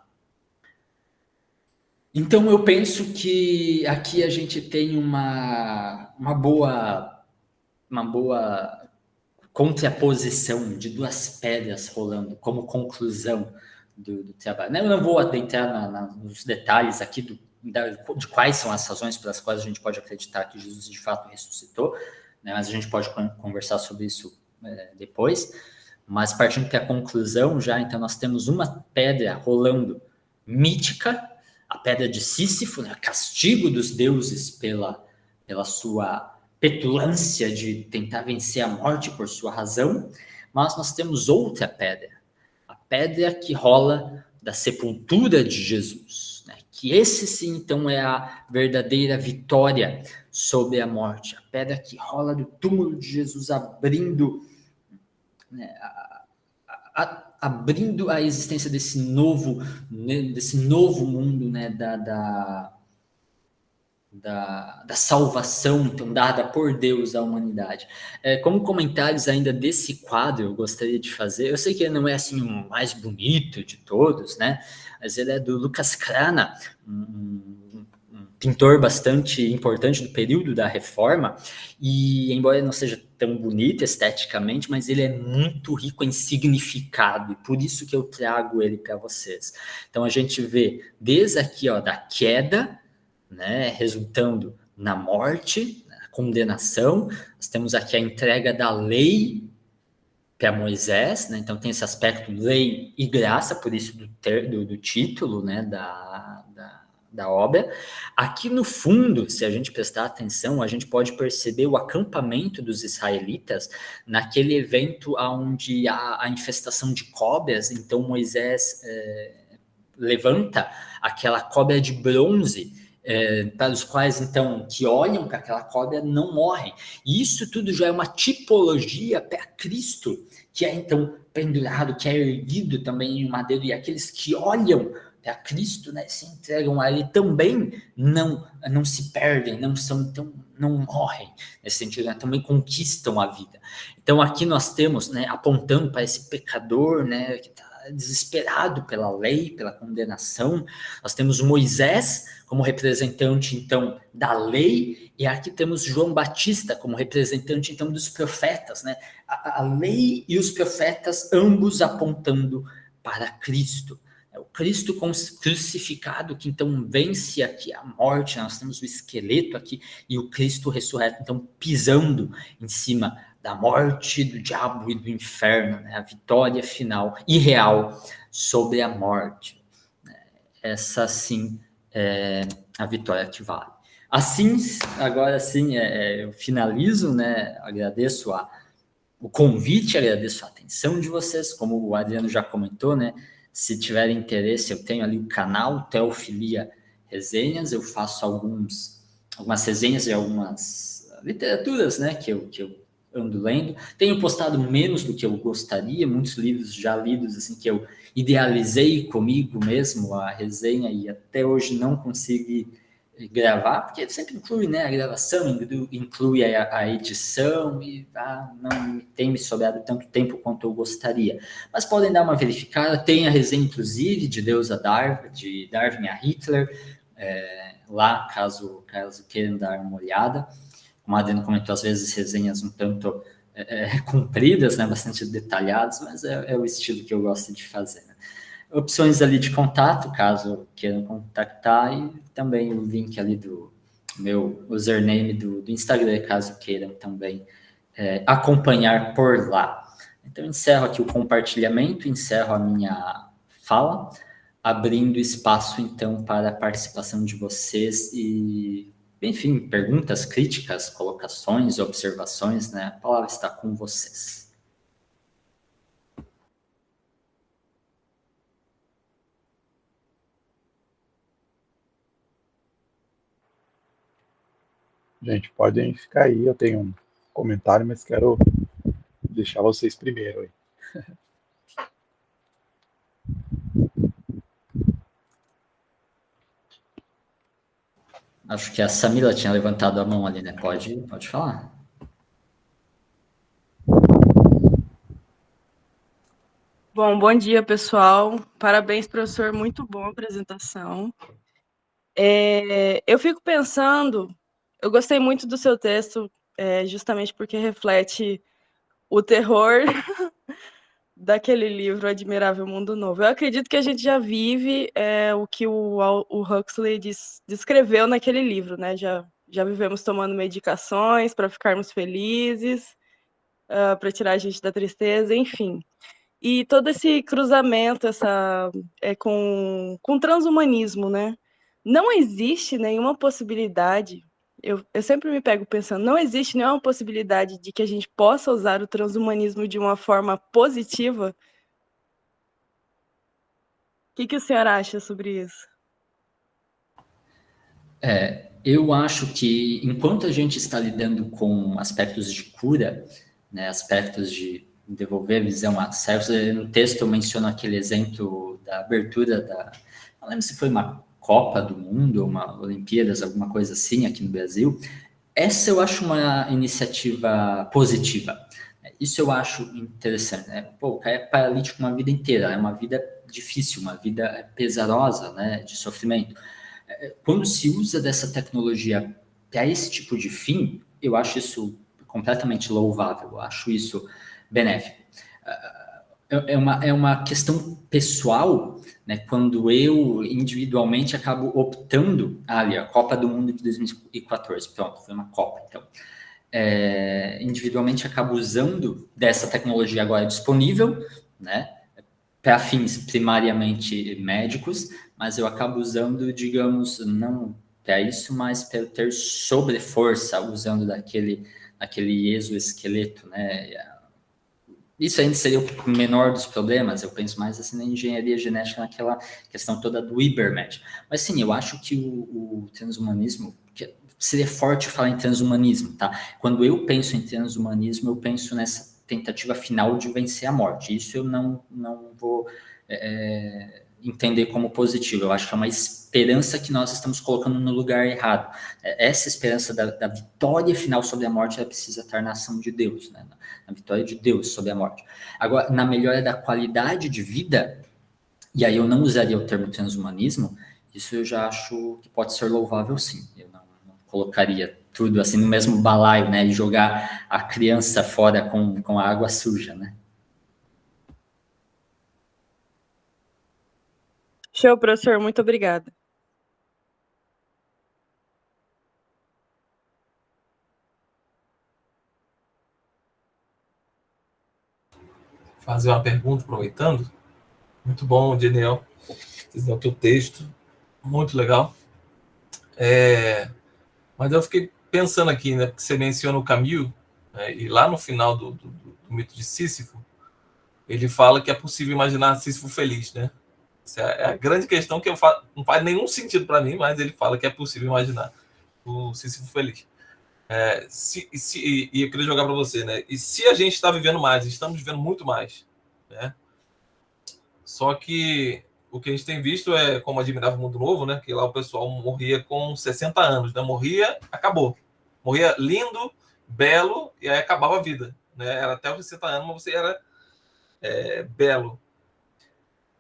Então eu penso que aqui a gente tem uma boa contraposição de duas pedras rolando como conclusão do trabalho. Eu não vou adentrar nos detalhes aqui de quais são as razões pelas quais a gente pode acreditar que Jesus de fato ressuscitou, né? Mas a gente pode conversar sobre isso depois. Mas partindo para a conclusão já, então nós temos uma pedra rolando mítica, a pedra de Sísifo, né? Castigo dos deuses pela sua petulância de tentar vencer a morte por sua razão. Mas nós temos outra pedra, a pedra que rola da sepultura de Jesus, né? Que esse sim, então, é a verdadeira vitória sobre a morte, a pedra que rola do túmulo de Jesus, abrindo, né, abrindo a existência desse novo mundo, né, da salvação, então, dada por Deus à humanidade. Como comentários ainda desse quadro, eu gostaria de fazer, eu sei que ele não é assim o mais bonito de todos, né? Mas ele é do Lucas Cranach, um pintor bastante importante do período da Reforma, e embora ele não seja tão bonito esteticamente, mas ele é muito rico em significado, e por isso que eu trago ele para vocês. Então a gente vê desde aqui, ó, da queda, né, resultando na morte, na condenação. Nós temos aqui a entrega da lei para Moisés, né? Então tem esse aspecto lei e graça, por isso do título, né, da obra. Aqui no fundo, se a gente prestar atenção, a gente pode perceber o acampamento dos israelitas naquele evento onde há a infestação de cobras. Então Moisés levanta aquela cobra de bronze, para os quais, então, que olham para aquela cobra não morrem. E isso tudo já é uma tipologia para Cristo, que é, então, pendurado, que é erguido também em madeiro, e aqueles que olham para Cristo, né, se entregam a Ele, também não se perdem, então, não morrem, nesse sentido, né, também conquistam a vida. Então, aqui nós temos, né, apontando para esse pecador, né, que está desesperado pela lei, pela condenação. Nós temos Moisés como representante, então, da lei, e aqui temos João Batista como representante, então, dos profetas, né? A lei e os profetas, ambos apontando para Cristo. O Cristo crucificado, que então vence aqui a morte, nós temos o esqueleto aqui, e o Cristo ressurreto, então, pisando em cima da morte, do diabo e do inferno, né? A vitória final e real sobre a morte. Essa sim é a vitória que vale. Assim, agora sim, eu finalizo, né? Agradeço o convite, agradeço a atenção de vocês, como o Adriano já comentou, né? Se tiverem interesse, eu tenho ali o canal Teofilia Resenhas, eu faço algumas resenhas de algumas literaturas, né? Que eu ando lendo. Tenho postado menos do que eu gostaria, muitos livros já lidos, assim, que eu idealizei comigo mesmo a resenha e até hoje não consigo gravar, porque sempre inclui, né, a gravação, inclui a edição e não tem me sobrado tanto tempo quanto eu gostaria. Mas podem dar uma verificada, tem a resenha, inclusive, de Deus a Darwin, de Darwin a Hitler, lá, caso queiram dar uma olhada. Como a Adriana comentou, às vezes resenhas um tanto compridas, né, bastante detalhadas, mas é o estilo que eu gosto de fazer, né? Opções ali de contato, caso queiram contactar, e também o link ali do meu username do Instagram, caso queiram também acompanhar por lá. Então, encerro aqui o compartilhamento, encerro a minha fala, abrindo espaço, então, para a participação de vocês e, enfim, perguntas, críticas, colocações, observações, né? A palavra está com vocês. Gente, podem ficar aí, eu tenho um comentário, mas quero deixar vocês primeiro aí. Acho que a Samila tinha levantado a mão ali, né? Pode falar. Bom dia, pessoal. Parabéns, professor. Muito boa a apresentação. Eu fico pensando, eu gostei muito do seu texto, justamente porque reflete o terror daquele livro Admirável Mundo Novo. Eu acredito que a gente já vive o que o Huxley descreveu naquele livro, né? Já Já vivemos tomando medicações para ficarmos felizes, para tirar a gente da tristeza, enfim. E todo esse cruzamento com transhumanismo, né? Não existe nenhuma possibilidade, eu sempre me pego pensando, não existe nenhuma possibilidade de que a gente possa usar o transhumanismo de uma forma positiva. O que o senhor acha sobre isso? Eu acho que enquanto a gente está lidando com aspectos de cura, né, aspectos de devolver a visão a cegos, no texto eu menciono aquele exemplo da abertura não lembro se foi uma Copa do Mundo ou uma Olimpíadas, alguma coisa assim aqui no Brasil. Essa eu acho uma iniciativa positiva. Isso eu acho interessante, né? Pô, o cara é paralítico uma vida inteira, é uma vida difícil, uma vida pesarosa, né, de sofrimento. Quando se usa dessa tecnologia para esse tipo de fim, eu acho isso completamente louvável, eu acho isso benéfico. É uma questão pessoal, né? Quando eu individualmente acabo optando, ali, a Copa do Mundo de 2014, pronto, foi uma Copa, então. Individualmente acabo usando dessa tecnologia agora disponível, né? Para fins primariamente médicos, mas eu acabo usando, digamos, não para isso, mas para ter sobreforça usando daquele exoesqueleto, né? Isso ainda seria o menor dos problemas, eu penso mais assim na engenharia genética, naquela questão toda do Ibermed. Mas sim, eu acho que o transhumanismo, seria forte falar em transhumanismo, tá? Quando eu penso em transhumanismo, eu penso nessa tentativa final de vencer a morte. Isso eu não vou entender como positivo. Eu acho que é uma esperança que nós estamos colocando no lugar errado. Essa esperança da vitória final sobre a morte, ela precisa estar na ação de Deus, né? Na vitória de Deus sobre a morte. Agora, na melhora da qualidade de vida, e aí eu não usaria o termo transhumanismo, isso eu já acho que pode ser louvável, sim. Eu não colocaria tudo assim no mesmo balaio, né? E jogar a criança fora com a água suja, né? Show, professor, muito obrigada. Fazer uma pergunta, aproveitando. Muito bom, Daniel. O teu texto, muito legal. Mas eu fiquei pensando aqui, né? Porque você menciona o Camus, né, e lá no final do mito de Sísifo, ele fala que é possível imaginar Sísifo feliz, né? Essa é a grande questão que não faz nenhum sentido para mim, mas ele fala que é possível imaginar o Sísifo feliz. E eu queria jogar para você, né? E se a gente está vivendo mais, estamos vivendo muito mais, né? Só que o que a gente tem visto é, como Admirável Mundo Novo, né? Que lá o pessoal morria com 60 anos, né? Morria, acabou. Morria lindo, belo, e aí acabava a vida, né? Era até os 60 anos, mas você era belo.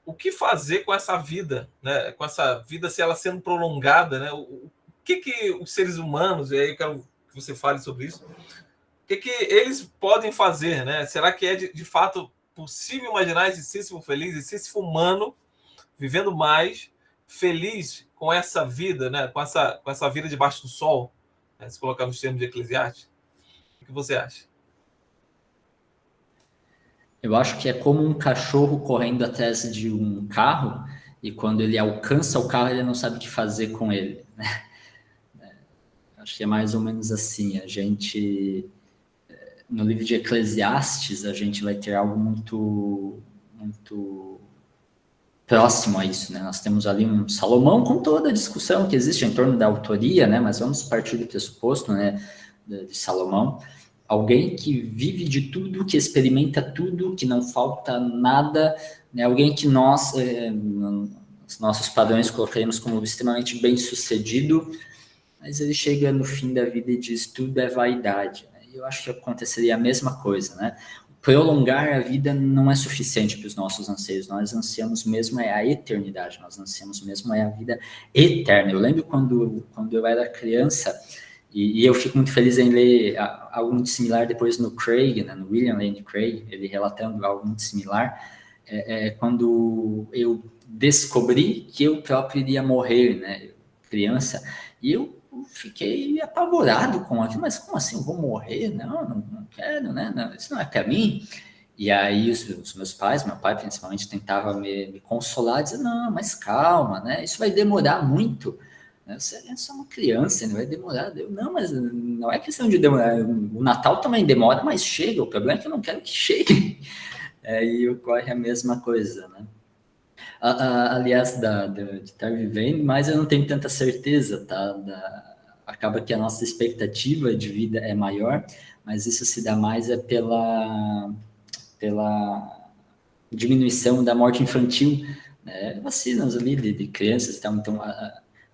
O que fazer com essa vida, né? Com essa vida, se ela sendo prolongada, né? O que os seres humanos, e aí eu quero que você fale sobre isso, o que eles podem fazer, né? Será que é de fato possível imaginar esse Sísifo feliz, esse Sísifo humano vivendo mais, feliz com essa vida, né? Com essa vida debaixo do sol, né? Se colocar nos termos de Eclesiastes? O que você acha? Eu acho que é como um cachorro correndo atrás de um carro e quando ele alcança o carro, ele não sabe o que fazer com ele, né? Acho que é mais ou menos assim. A gente, no livro de Eclesiastes, a gente vai ter algo muito, muito próximo a isso, né? Nós temos ali um Salomão com toda a discussão que existe em torno da autoria, né? Mas vamos partir do pressuposto, né? De Salomão. Alguém que vive de tudo, que experimenta tudo, que não falta nada, né? Alguém que nós, nossos padrões, colocaríamos como extremamente bem-sucedido, mas ele chega no fim da vida e diz tudo é vaidade. Né? E eu acho que aconteceria a mesma coisa, né? Prolongar a vida não é suficiente para os nossos anseios, nós ansiamos mesmo é a eternidade, nós ansiamos mesmo é a vida eterna. Eu lembro quando eu era criança, e eu fico muito feliz em ler algo muito similar depois no Craig, né, no William Lane Craig, ele relatando algo muito similar, quando eu descobri que eu próprio iria morrer, né, criança, e eu fiquei apavorado com aquilo, mas como assim, eu vou morrer? Não quero, né? Não, isso não é para mim. E aí os meus pais, meu pai principalmente, tentava me consolar, dizer, não, mas calma, né? Isso vai demorar muito. Você é só uma criança, não vai demorar. Não, mas não é questão de demorar. O Natal também demora, mas chega. O problema é que eu não quero que chegue. Aí ocorre a mesma coisa, né? Aliás, de estar vivendo, mas eu não tenho tanta certeza, tá? Acaba que a nossa expectativa de vida é maior, mas isso se dá mais pela diminuição da morte infantil, né? Vacinas ali de crianças e tal. Então,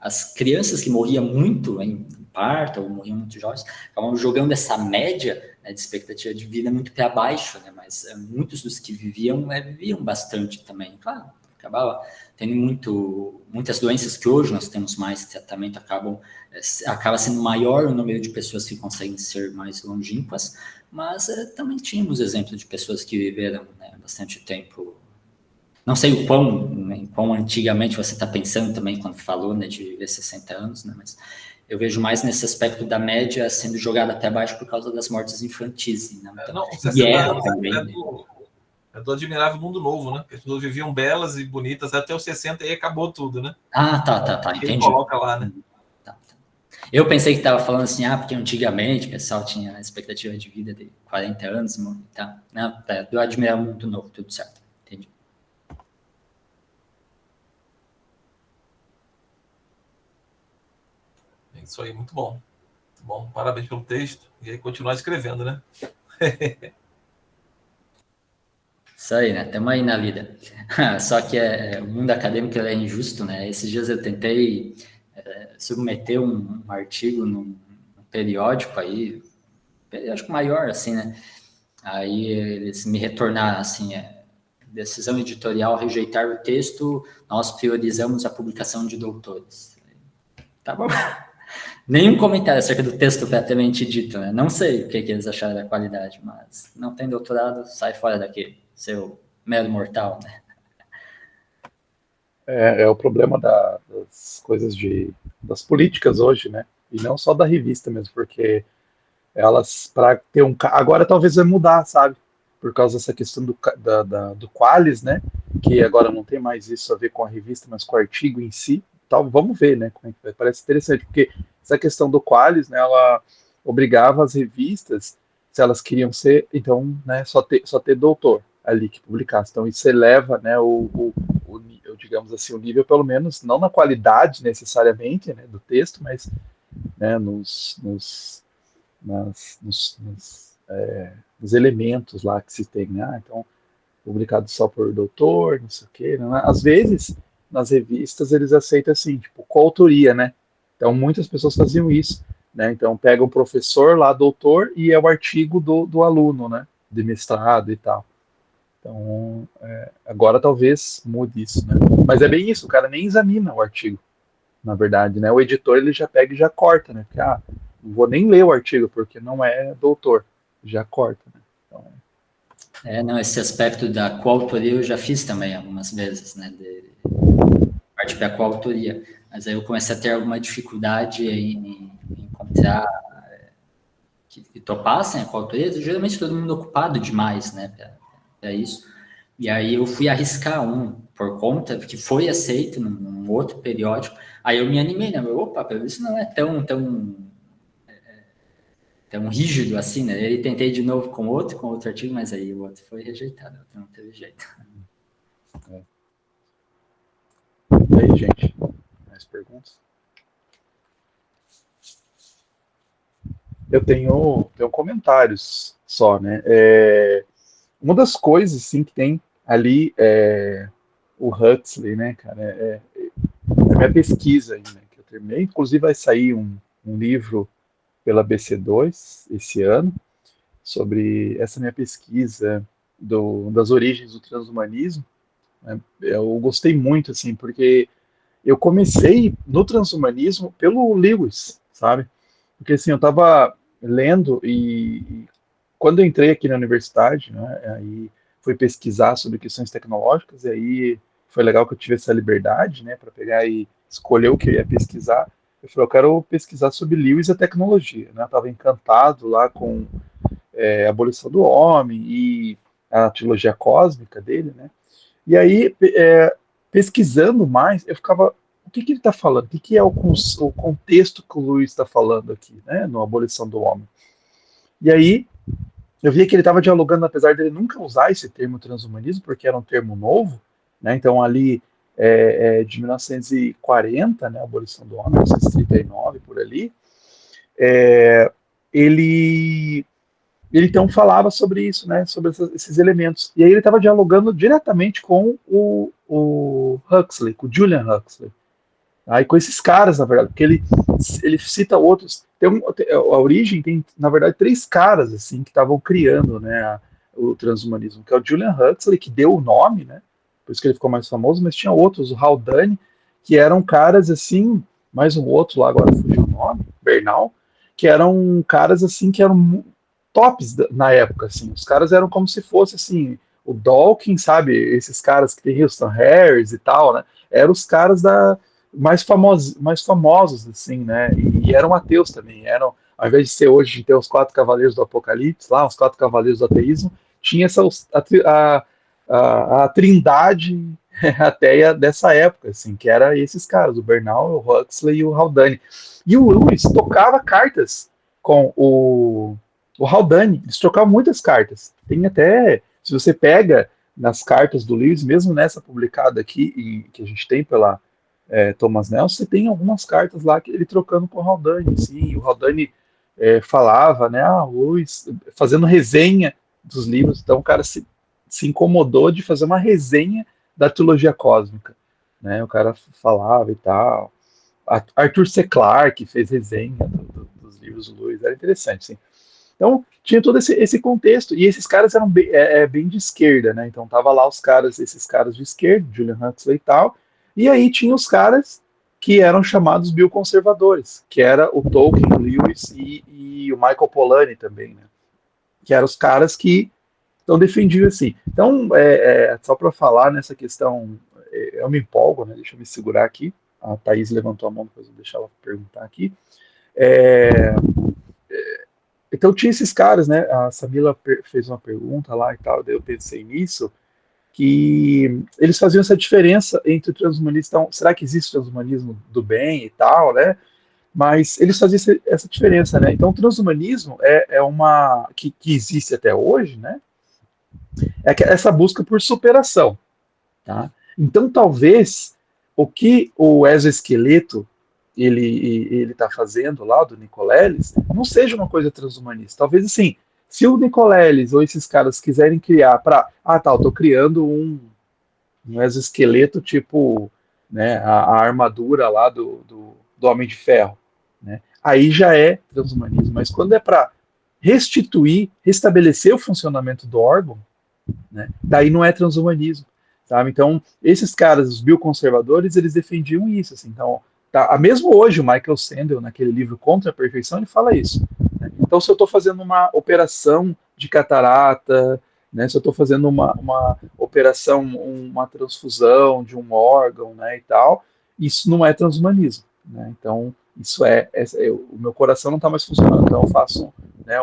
as crianças que morriam muito em parto ou morriam muito jovens, estavam jogando essa média, né, de expectativa de vida muito para baixo, né? Mas muitos dos que viviam bastante também. Claro, acabava tendo muitas doenças que hoje nós temos mais tratamento, acaba sendo maior o número de pessoas que conseguem ser mais longínquas, mas também tínhamos exemplos de pessoas que viveram, né, bastante tempo. Não sei o quão antigamente você está pensando também quando falou, né, de viver 60 anos, né, mas eu vejo mais nesse aspecto da média sendo jogada até baixo por causa das mortes infantis. Né? Então, não, 60 anos também, é do Admirável Mundo Novo, né? As pessoas viviam belas e bonitas até os 60 e acabou tudo, né? Tá, entendi. Coloca lá, né? Tá. Eu pensei que estava falando assim, porque antigamente o pessoal tinha a expectativa de vida de 40 anos, tá? Não, do Admirável Mundo Novo, tudo certo. Entendi. É isso aí, muito bom. Muito bom. Parabéns pelo texto. E aí continuar escrevendo, né? Isso aí, né? Estamos aí na lida. Só que o mundo acadêmico é injusto, né? Esses dias eu tentei submeter um artigo num periódico aí, periódico maior, assim, né? Aí eles me retornaram, assim, decisão editorial, rejeitar o texto, nós priorizamos a publicação de doutores. Tá bom. Nenhum comentário acerca do texto propriamente dito, né? Não sei o que eles acharam da qualidade, mas não tem doutorado, sai fora daqui, seu mero mortal, né? É o problema das coisas das políticas hoje, né? E não só da revista mesmo, porque elas, para ter agora talvez vai mudar, sabe? Por causa dessa questão do Qualis, né? Que agora não tem mais isso a ver com a revista, mas com o artigo em si. Então, vamos ver, né? Como é que vai. Parece interessante, porque essa questão do Qualis, né? Ela obrigava as revistas, se elas queriam ser, então, né? Só ter doutor ali que publicasse. Então, isso eleva, né? Digamos assim, o nível, pelo menos, não na qualidade necessariamente, né? Do texto, mas, né? Nos elementos lá que se tem, né? Então, publicado só por doutor, não sei o quê, né? Às vezes, nas revistas, eles aceitam assim, tipo, coautoria, né? Então, muitas pessoas faziam isso, né? Então, pega um professor lá, doutor, e é o artigo do aluno, né? De mestrado e tal. Então, agora talvez mude isso, né? Mas é bem isso, o cara nem examina o artigo, na verdade, né? O editor, ele já pega e já corta, né? Porque, não vou nem ler o artigo, porque não é doutor. Já corta, né? Então, não, esse aspecto da coautoria eu já fiz também algumas vezes, né? De partir para a coautoria. Mas aí eu comecei a ter alguma dificuldade em encontrar que topassem a coautoria. Geralmente todo mundo ocupado demais, né? Para isso. E aí eu fui arriscar por conta que foi aceito num outro periódico. Aí eu me animei, né? Opa, isso não é tão rígido assim, né? Aí tentei de novo com outro artigo, mas aí o outro foi rejeitado, não teve jeito. E aí, gente? Mais perguntas? Eu tenho comentários só, né? Uma das coisas, assim, que tem ali o Huxley, né, cara? A minha pesquisa aí, né, que eu terminei. Inclusive vai sair um livro pela BC2 esse ano, sobre essa minha pesquisa das origens do transhumanismo. Né? Eu gostei muito, assim, porque eu comecei no transhumanismo pelo Lewis, sabe? Porque, assim, eu estava lendo e quando eu entrei aqui na universidade, né, aí fui pesquisar sobre questões tecnológicas, e aí foi legal que eu tive essa liberdade, né, para pegar e escolher o que eu ia pesquisar. eu falei, eu quero pesquisar sobre Lewis e a tecnologia, né? Eu estava encantado lá com a abolição do homem e a trilogia cósmica dele, né? E aí, pesquisando mais, eu ficava, o que ele está falando? O que é o contexto que o Lewis está falando aqui, né? No Abolição do Homem. E aí, eu via que ele estava dialogando, apesar dele nunca usar esse termo transhumanismo, porque era um termo novo, né? Então, ali, de 1940, né, a abolição do homem, 1939, por ali, ele então falava sobre isso, né, sobre esses elementos. E aí ele estava dialogando diretamente com o Huxley, com o Julian Huxley. Aí com esses caras, na verdade, porque ele cita outros. A origem tem, na verdade, 3 caras assim que estavam criando, né, o transhumanismo, que é o Julian Huxley, que deu o nome, né, por isso que ele ficou mais famoso, mas tinha outros, o Haldane, que eram caras assim, mais um outro lá, agora fugiu o nome, Bernal, que eram caras assim que eram tops na época, assim. Os caras eram como se fosse assim, o Dawkins, sabe, esses caras que tem Houston Harris e tal, né? Eram os caras mais famosos, assim, né? E eram ateus também. Eram, ao invés de ser hoje de ter os 4 cavaleiros do Apocalipse, lá, os 4 cavaleiros do ateísmo, tinha a trindade ateia dessa época, assim, que era esses caras, o Bernal, o Huxley e o Haldane. E o Lewis tocava cartas com o Haldane, eles trocavam muitas cartas. Tem até, se você pega nas cartas do Lewis, mesmo nessa publicada aqui, que a gente tem pela Thomas Nelson, você tem algumas cartas lá que ele trocando com o Haldane, sim, o Haldane falava, né, o Lewis, fazendo resenha dos livros, então o cara se incomodou de fazer uma resenha da trilogia cósmica, né, o cara falava e tal. Arthur C. Clarke fez resenha dos livros do Lewis, era interessante, sim. Então, tinha todo esse contexto, e esses caras eram bem de esquerda, né? Então, tava lá esses caras de esquerda, Julian Huxley e tal, e aí tinha os caras que eram chamados bioconservadores, que era o Tolkien, o Lewis e o Michael Polanyi também, né? Que eram os caras que então defendiam assim. Então, só para falar nessa questão, eu me empolgo, né? Deixa eu me segurar aqui. A Thaís levantou a mão, depois eu vou deixar ela perguntar aqui. Então tinha esses caras, né? A Samila fez uma pergunta lá e tal, daí eu pensei nisso, que eles faziam essa diferença entre o transhumanismo. Então, será que existe transhumanismo do bem e tal, né? Mas eles faziam essa diferença, né? Então, o transhumanismo é uma que existe até hoje, né? É essa busca por superação, tá? Então, talvez o que o exoesqueleto ele está fazendo lá, do Nicolelis, não seja uma coisa transhumanista. Talvez, assim, se o Nicolelis ou esses caras quiserem criar eu tô criando um exoesqueleto tipo, né, a armadura lá do Homem de Ferro, né? Aí já é transhumanismo. Mas quando é para restabelecer o funcionamento do órgão, né, daí não é transhumanismo, sabe? Então, esses caras, os bioconservadores, eles defendiam isso, assim. Então, mesmo hoje, o Michael Sandel, naquele livro Contra a Perfeição, ele fala isso, né? Então, se eu estou fazendo uma operação de catarata, né, se eu estou fazendo uma operação, uma transfusão de um órgão, né, e tal, isso não é transhumanismo, né? Então, isso o meu coração não está mais funcionando, então eu faço, né,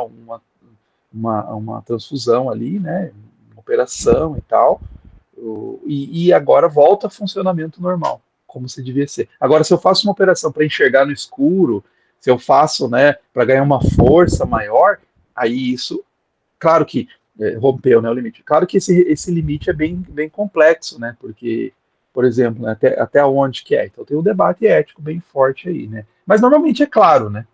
uma transfusão ali, né, uma operação e tal, e agora volta a funcionamento normal, como se devia ser. Agora, se eu faço uma operação para enxergar no escuro, se eu faço, né, para ganhar uma força maior, aí isso, claro que rompeu, né, o limite. Claro que esse limite é bem complexo, né, porque, por exemplo, né, até onde que é. Então tem um debate ético bem forte aí, né. Mas normalmente é claro, né.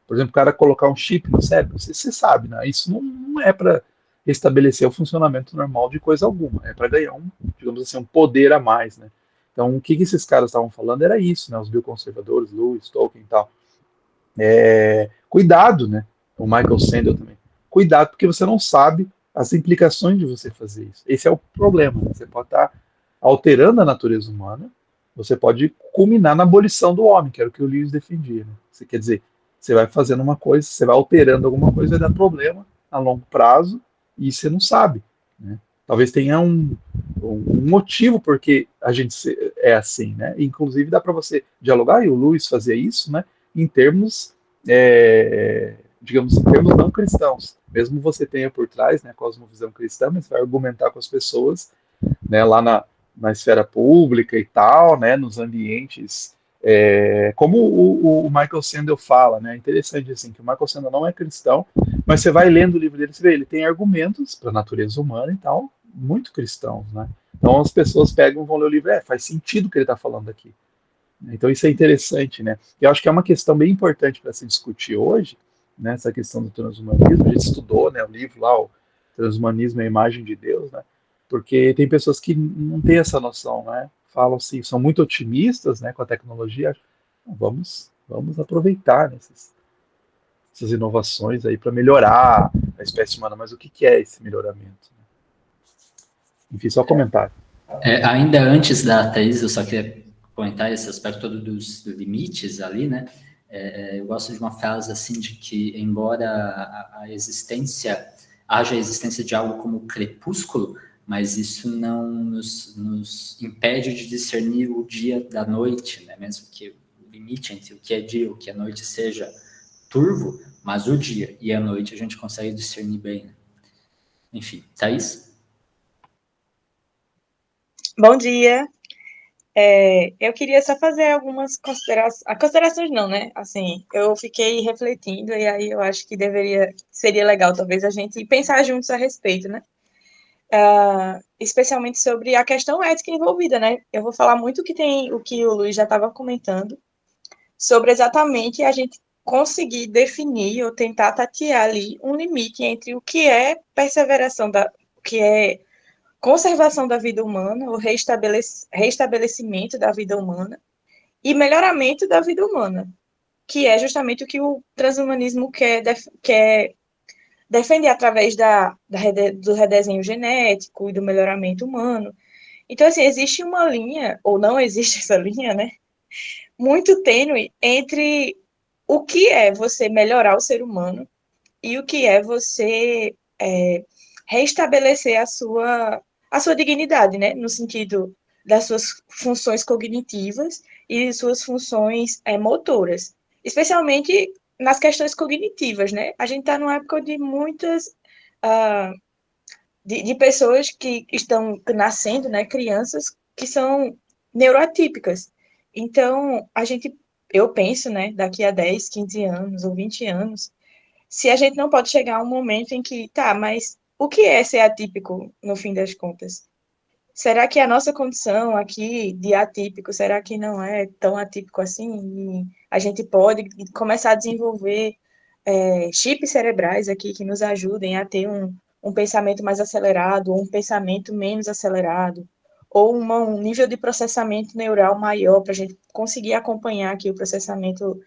Por exemplo, o cara colocar um chip no cérebro, você sabe, né, isso não é para restabelecer o funcionamento normal de coisa alguma, é para ganhar digamos assim, um poder a mais, né. Então, o que esses caras estavam falando era isso, né, os bioconservadores, Lewis, Tolkien e tal. Cuidado, né, o Michael Sandel também. Cuidado, porque você não sabe as implicações de você fazer isso. Esse é o problema, né? Você pode estar alterando a natureza humana, você pode culminar na abolição do homem, que era o que o Lewis defendia, né? Você quer dizer, você vai fazendo uma coisa, você vai alterando alguma coisa, vai dar problema a longo prazo, e você não sabe, né? Talvez tenha um motivo porque a gente é assim, né? Inclusive dá para você dialogar, e o Lewis fazia isso, né? em termos, digamos, em termos não cristãos. Mesmo você tenha por trás, né, a cosmovisão cristã, mas vai argumentar com as pessoas, né, lá na esfera pública e tal, né, nos ambientes, como o Michael Sandel fala, né, é interessante assim, que o Michael Sandel não é cristão, mas você vai lendo o livro dele, você vê, ele tem argumentos para a natureza humana e tal, muito cristãos, né, então as pessoas pegam, vão ler o livro, faz sentido o que ele está falando aqui. Então isso é interessante, né, eu acho que é uma questão bem importante para se discutir hoje, né, essa questão do transhumanismo, a gente estudou, né, o livro lá, o Transhumanismo é a Imagem de Deus, né, porque tem pessoas que não têm essa noção, né? Falam assim, são muito otimistas, né, com a tecnologia. Vamos aproveitar, né, essas inovações aí para melhorar a espécie humana. Mas o que é esse melhoramento? Enfim, só comentário. Ainda antes da Thaís, eu só queria comentar esse aspecto todo dos limites ali, né? Eu gosto de uma frase assim de que, embora haja a existência de algo como crepúsculo, mas isso não nos impede de discernir o dia da noite, né? Mesmo que o limite entre o que é dia e o que é noite seja turvo, mas o dia e a noite a gente consegue discernir bem, né? Enfim, Thaís? Bom dia. Eu queria só fazer algumas considerações não, né? Assim, eu fiquei refletindo e aí eu acho que seria legal talvez a gente pensar juntos a respeito, né? Especialmente sobre a questão ética envolvida, né? Eu vou falar muito o que o Luiz já estava comentando, sobre exatamente a gente conseguir definir ou tentar tatear ali um limite entre o que é o que é conservação da vida humana, o restabelecimento da vida humana e melhoramento da vida humana, que é justamente o que o transhumanismo quer defender através do redesenho genético e do melhoramento humano. Então, assim, existe uma linha, ou não existe essa linha, né, muito tênue entre o que é você melhorar o ser humano e o que é você restabelecer a sua dignidade, né, no sentido das suas funções cognitivas e suas funções motoras, especialmente nas questões cognitivas, né? A gente está numa época de muitas de pessoas que estão nascendo, né, crianças que são neuroatípicas. Então, eu penso, né, daqui a 10, 15 anos ou 20 anos, se a gente não pode chegar a um momento em que, mas o que é ser atípico, no fim das contas? Será que a nossa condição aqui de atípico, será que não é tão atípico assim? E a gente pode começar a desenvolver chips cerebrais aqui que nos ajudem a ter um pensamento mais acelerado, ou um pensamento menos acelerado, ou um nível de processamento neural maior para a gente conseguir acompanhar aqui o processamento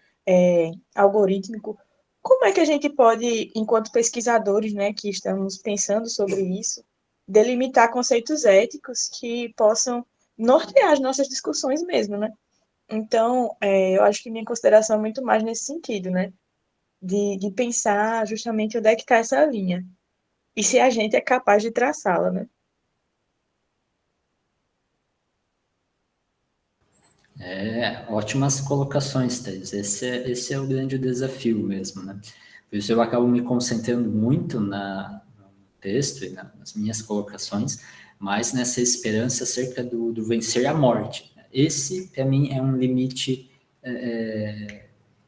algorítmico. Como é que a gente pode, enquanto pesquisadores, né, que estamos pensando sobre isso, delimitar conceitos éticos que possam nortear as nossas discussões mesmo, né? Então, eu acho que minha consideração é muito mais nesse sentido, né? De pensar justamente onde é que está essa linha. E se a gente é capaz de traçá-la, né? Ótimas colocações, Thais. Esse é o grande desafio mesmo, né? Por isso eu acabo me concentrando muito no texto e nas minhas colocações, mas nessa esperança acerca do vencer a morte. Esse, para mim, é um limite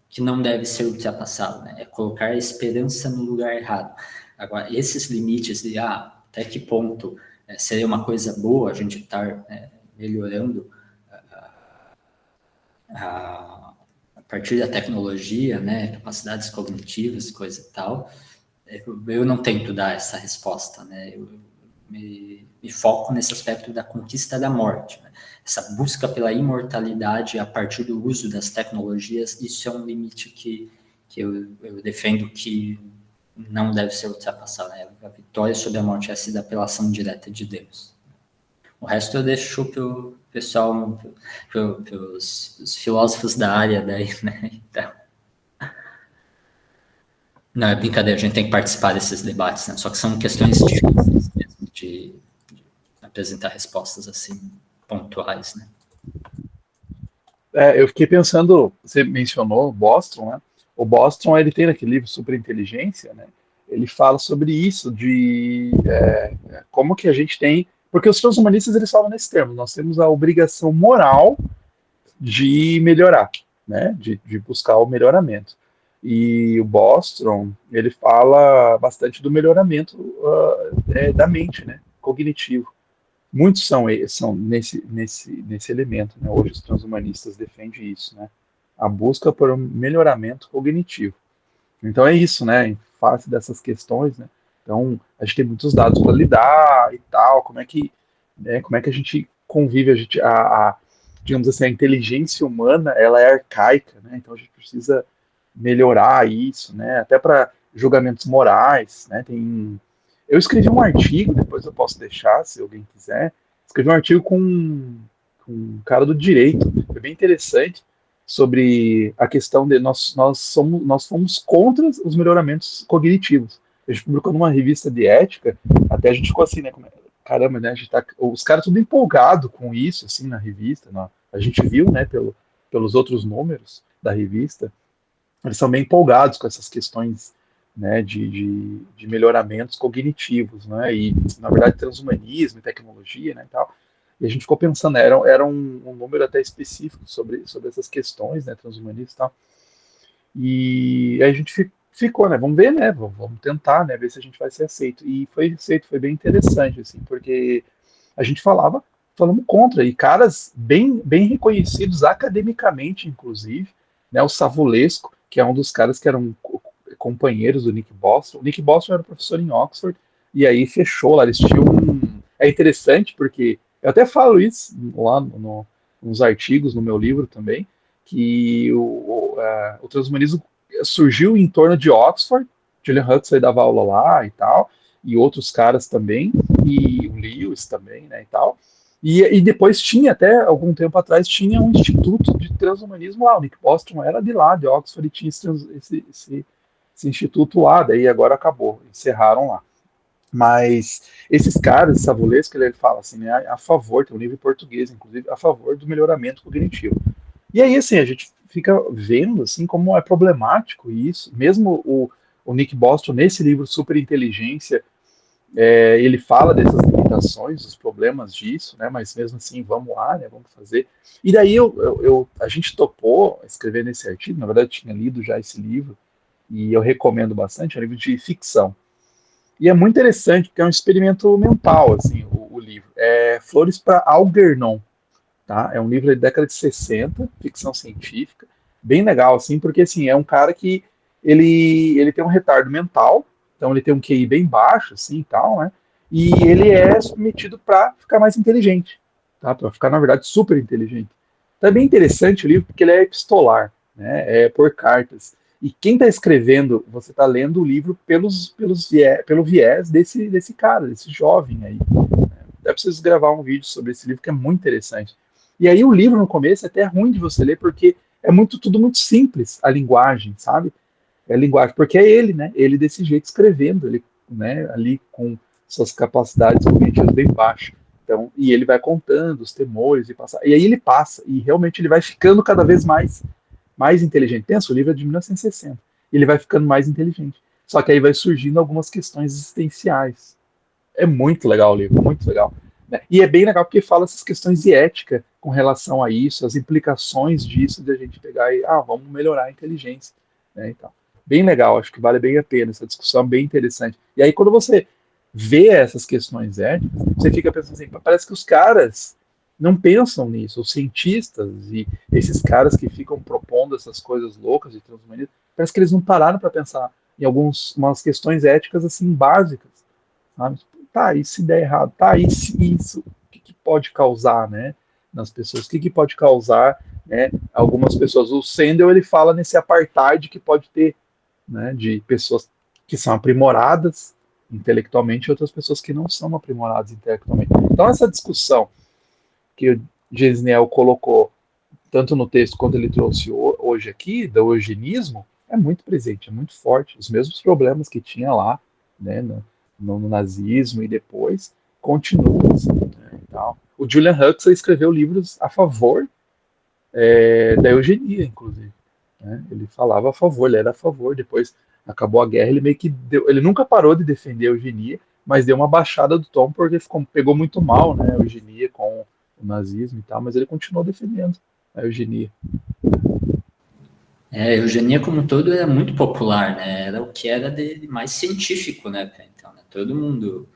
que não deve ser ultrapassado, né? É colocar a esperança no lugar errado. Agora, esses limites de até que ponto seria uma coisa boa a gente estar melhorando a partir da tecnologia, né, capacidades cognitivas, coisa e tal, eu não tento dar essa resposta, né, eu me foco nesse aspecto da conquista da morte, né? Essa busca pela imortalidade a partir do uso das tecnologias, isso é um limite que eu defendo que não deve ser ultrapassado, né? A vitória sobre a morte é se pela ação direta de Deus. O resto eu deixo para o pessoal, para os filósofos da área daí, né? Então, não, é brincadeira, a gente tem que participar desses debates, né? Só que são questões difíceis mesmo de apresentar respostas assim, pontuais, né? Eu fiquei pensando, você mencionou o Bostrom, né? O Bostrom, ele tem naquele livro Superinteligência, né? Ele fala sobre isso, de como que a gente tem... Porque os transhumanistas, eles falam nesse termo, nós temos a obrigação moral de melhorar, né? De buscar o melhoramento. E o Bostrom, ele fala bastante do melhoramento da mente, né? Cognitivo. Muitos são nesse elemento, né? Hoje os transhumanistas defendem isso, né? A busca por um melhoramento cognitivo. Então é isso, né? Em face dessas questões, né? Então a gente tem muitos dados para lidar e tal. Como é que a gente convive? Digamos assim, a inteligência humana, ela é arcaica, né? Então a gente precisa melhorar isso, né? Até para julgamentos morais, né? Eu escrevi um artigo, depois eu posso deixar, se alguém quiser. Escrevi um artigo com um cara do direito, foi bem interessante, sobre a questão de nós fomos contra os melhoramentos cognitivos. A gente publicou numa revista de ética, até a gente ficou assim, né? Caramba, né? Os caras tudo empolgado com isso, assim, na revista. A gente viu, né, pelos outros números da revista, eles são bem empolgados com essas questões, né, de melhoramentos cognitivos, né, e, na verdade, transhumanismo e tecnologia, né, e tal. E a gente ficou pensando, né, era um número até específico sobre essas questões, né, transhumanistas e tal. E aí a gente ficou, né, vamos ver, né, vamos tentar, né, ver se a gente vai ser aceito. E foi aceito, foi bem interessante, assim, porque a gente falamos contra, e caras bem reconhecidos academicamente, inclusive, né, o Savulesco, que é um dos caras que eram companheiros do Nick Bostrom. O Nick Bostrom era professor em Oxford, e aí fechou lá, eles tinham É interessante, porque eu até falo isso lá nos artigos, no meu livro também, que o transhumanismo surgiu em torno de Oxford, Julian Huxley dava aula lá e tal, e outros caras também, e o Lewis também, né, e tal. E depois tinha, até algum tempo atrás, tinha um instituto de transhumanismo lá. O Nick Bostrom era de lá, de Oxford, e tinha esse instituto lá, daí agora acabou, encerraram lá. Mas esses caras, Savulesco, ele fala assim, né, a favor, tem um livro em português, inclusive, a favor do melhoramento cognitivo. E aí, assim, a gente fica vendo, assim, como é problemático isso. Mesmo o Nick Bostrom, nesse livro Superinteligência, ele fala dessas limitações, dos problemas disso, né? Mas mesmo assim, vamos lá, né? Vamos fazer. E daí a gente topou escrever nesse artigo. Na verdade, eu tinha lido já esse livro e eu recomendo bastante. É um livro de ficção. E é muito interessante porque é um experimento mental, assim, o livro. É Flores para Algernon, tá? É um livro da década de 60, ficção científica, bem legal, assim, porque assim, é um cara que ele tem um retardo mental, então ele tem um QI bem baixo, assim, e tal, né? E ele é submetido para ficar mais inteligente, tá? Para ficar, na verdade, super inteligente. Então é bem interessante o livro porque ele é epistolar, né? É por cartas. E quem está escrevendo, você está lendo o livro pelo viés desse cara, desse jovem aí. Eu preciso gravar um vídeo sobre esse livro que é muito interessante. E aí o livro no começo é até ruim de você ler porque é tudo muito simples, a linguagem, sabe? É a linguagem, porque é ele, né? Ele desse jeito escrevendo, ele, né, ali com suas capacidades cognitivas bem baixas. Então, e ele vai contando os temores e aí ele passa e realmente ele vai ficando cada vez mais inteligente. Pensa, o livro é de 1960. Ele vai ficando mais inteligente. Só que aí vai surgindo algumas questões existenciais. É muito legal o livro, muito legal. Né? E é bem legal porque fala essas questões de ética com relação a isso, as implicações disso, de a gente pegar e, vamos melhorar a inteligência. Né, então, bem legal, acho que vale bem a pena, essa discussão é bem interessante. E aí, quando você vê essas questões éticas, você fica pensando assim, parece que os caras não pensam nisso, os cientistas e esses caras que ficam propondo essas coisas loucas de transhumanismo, parece que eles não pararam para pensar em umas questões éticas assim básicas, sabe? Tá, e se der errado? Tá, e se isso? O que pode causar, né, nas pessoas? O que pode causar, né, algumas pessoas? O Sandel, ele fala nesse apartheid que pode ter, né, de pessoas que são aprimoradas intelectualmente e outras pessoas que não são aprimoradas intelectualmente. Então, essa discussão que o Gesniel colocou, tanto no texto quanto ele trouxe hoje aqui, do eugenismo, é muito presente, é muito forte. Os mesmos problemas que tinha lá, né, no nazismo e depois, continuam. Assim, né, e tal. O Julian Huxley escreveu livros a favor da eugenia, inclusive. Né? Ele falava a favor, ele era a favor. Depois acabou a guerra, ele meio que ele nunca parou de defender a eugenia, mas deu uma baixada do tom porque pegou muito mal, né, a eugenia com o nazismo e tal, mas ele continuou defendendo a eugenia. A eugenia como um todo era muito popular, né? Era o que era de mais científico, né? Então, né? Todo mundo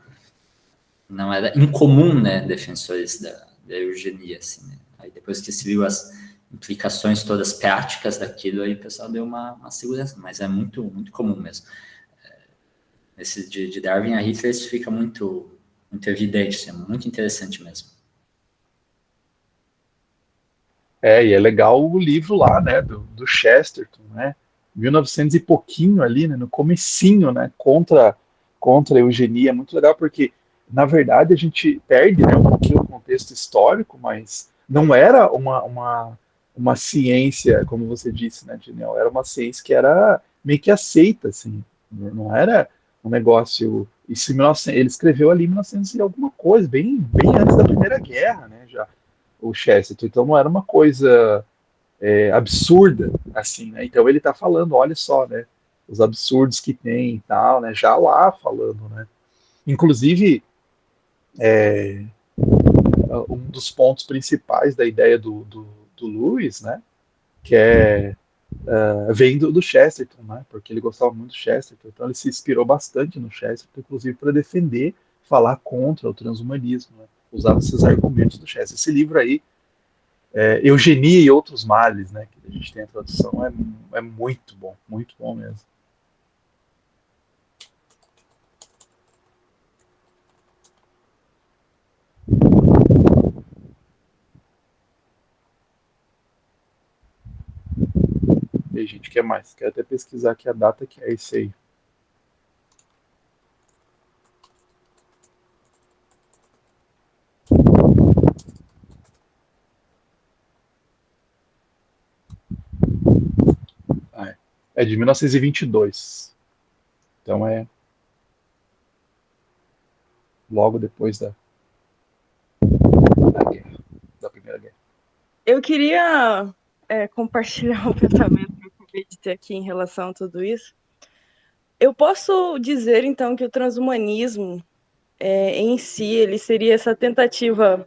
não era incomum, né? Defensores da eugenia, assim, né? Aí depois que se viu as implicações todas práticas daquilo, aí o pessoal deu uma segurança, mas é muito, muito comum mesmo. Esse de Darwin a Hitler, isso fica muito, muito evidente, assim, é muito interessante mesmo. E é legal o livro lá, né, do Chesterton, né, 1900 e pouquinho ali, né, no comecinho, né, contra a eugenia, é muito legal porque, na verdade, a gente perde, né, um pouquinho o contexto histórico, mas não era uma ciência, como você disse, né, Daniel, era uma ciência que era meio que aceita, assim, não era um negócio, isso em 1900, ele escreveu ali em 1900 e alguma coisa, bem antes da Primeira Guerra, né, já, o Chesterton, então não era uma coisa absurda, assim, né? Então ele está falando, olha só, né? Os absurdos que tem e tal, né? Já lá falando, né? Inclusive, um dos pontos principais da ideia do Lewis, né? Que vem do Chesterton, né? Porque ele gostava muito do Chesterton, então ele se inspirou bastante no Chesterton, inclusive para defender, falar contra o transhumanismo, né? Usava esses argumentos do Chesterton. Esse livro aí, Eugenia e Outros Males, né, que a gente tem a tradução, é muito bom mesmo. E aí, gente, o que mais? Quero até pesquisar aqui a data que é esse aí. É de 1922. Então é logo depois da guerra, da Primeira Guerra. Eu queria compartilhar um pensamento que eu acabei de ter aqui em relação a tudo isso. Eu posso dizer, então, que o transhumanismo em si, ele seria essa tentativa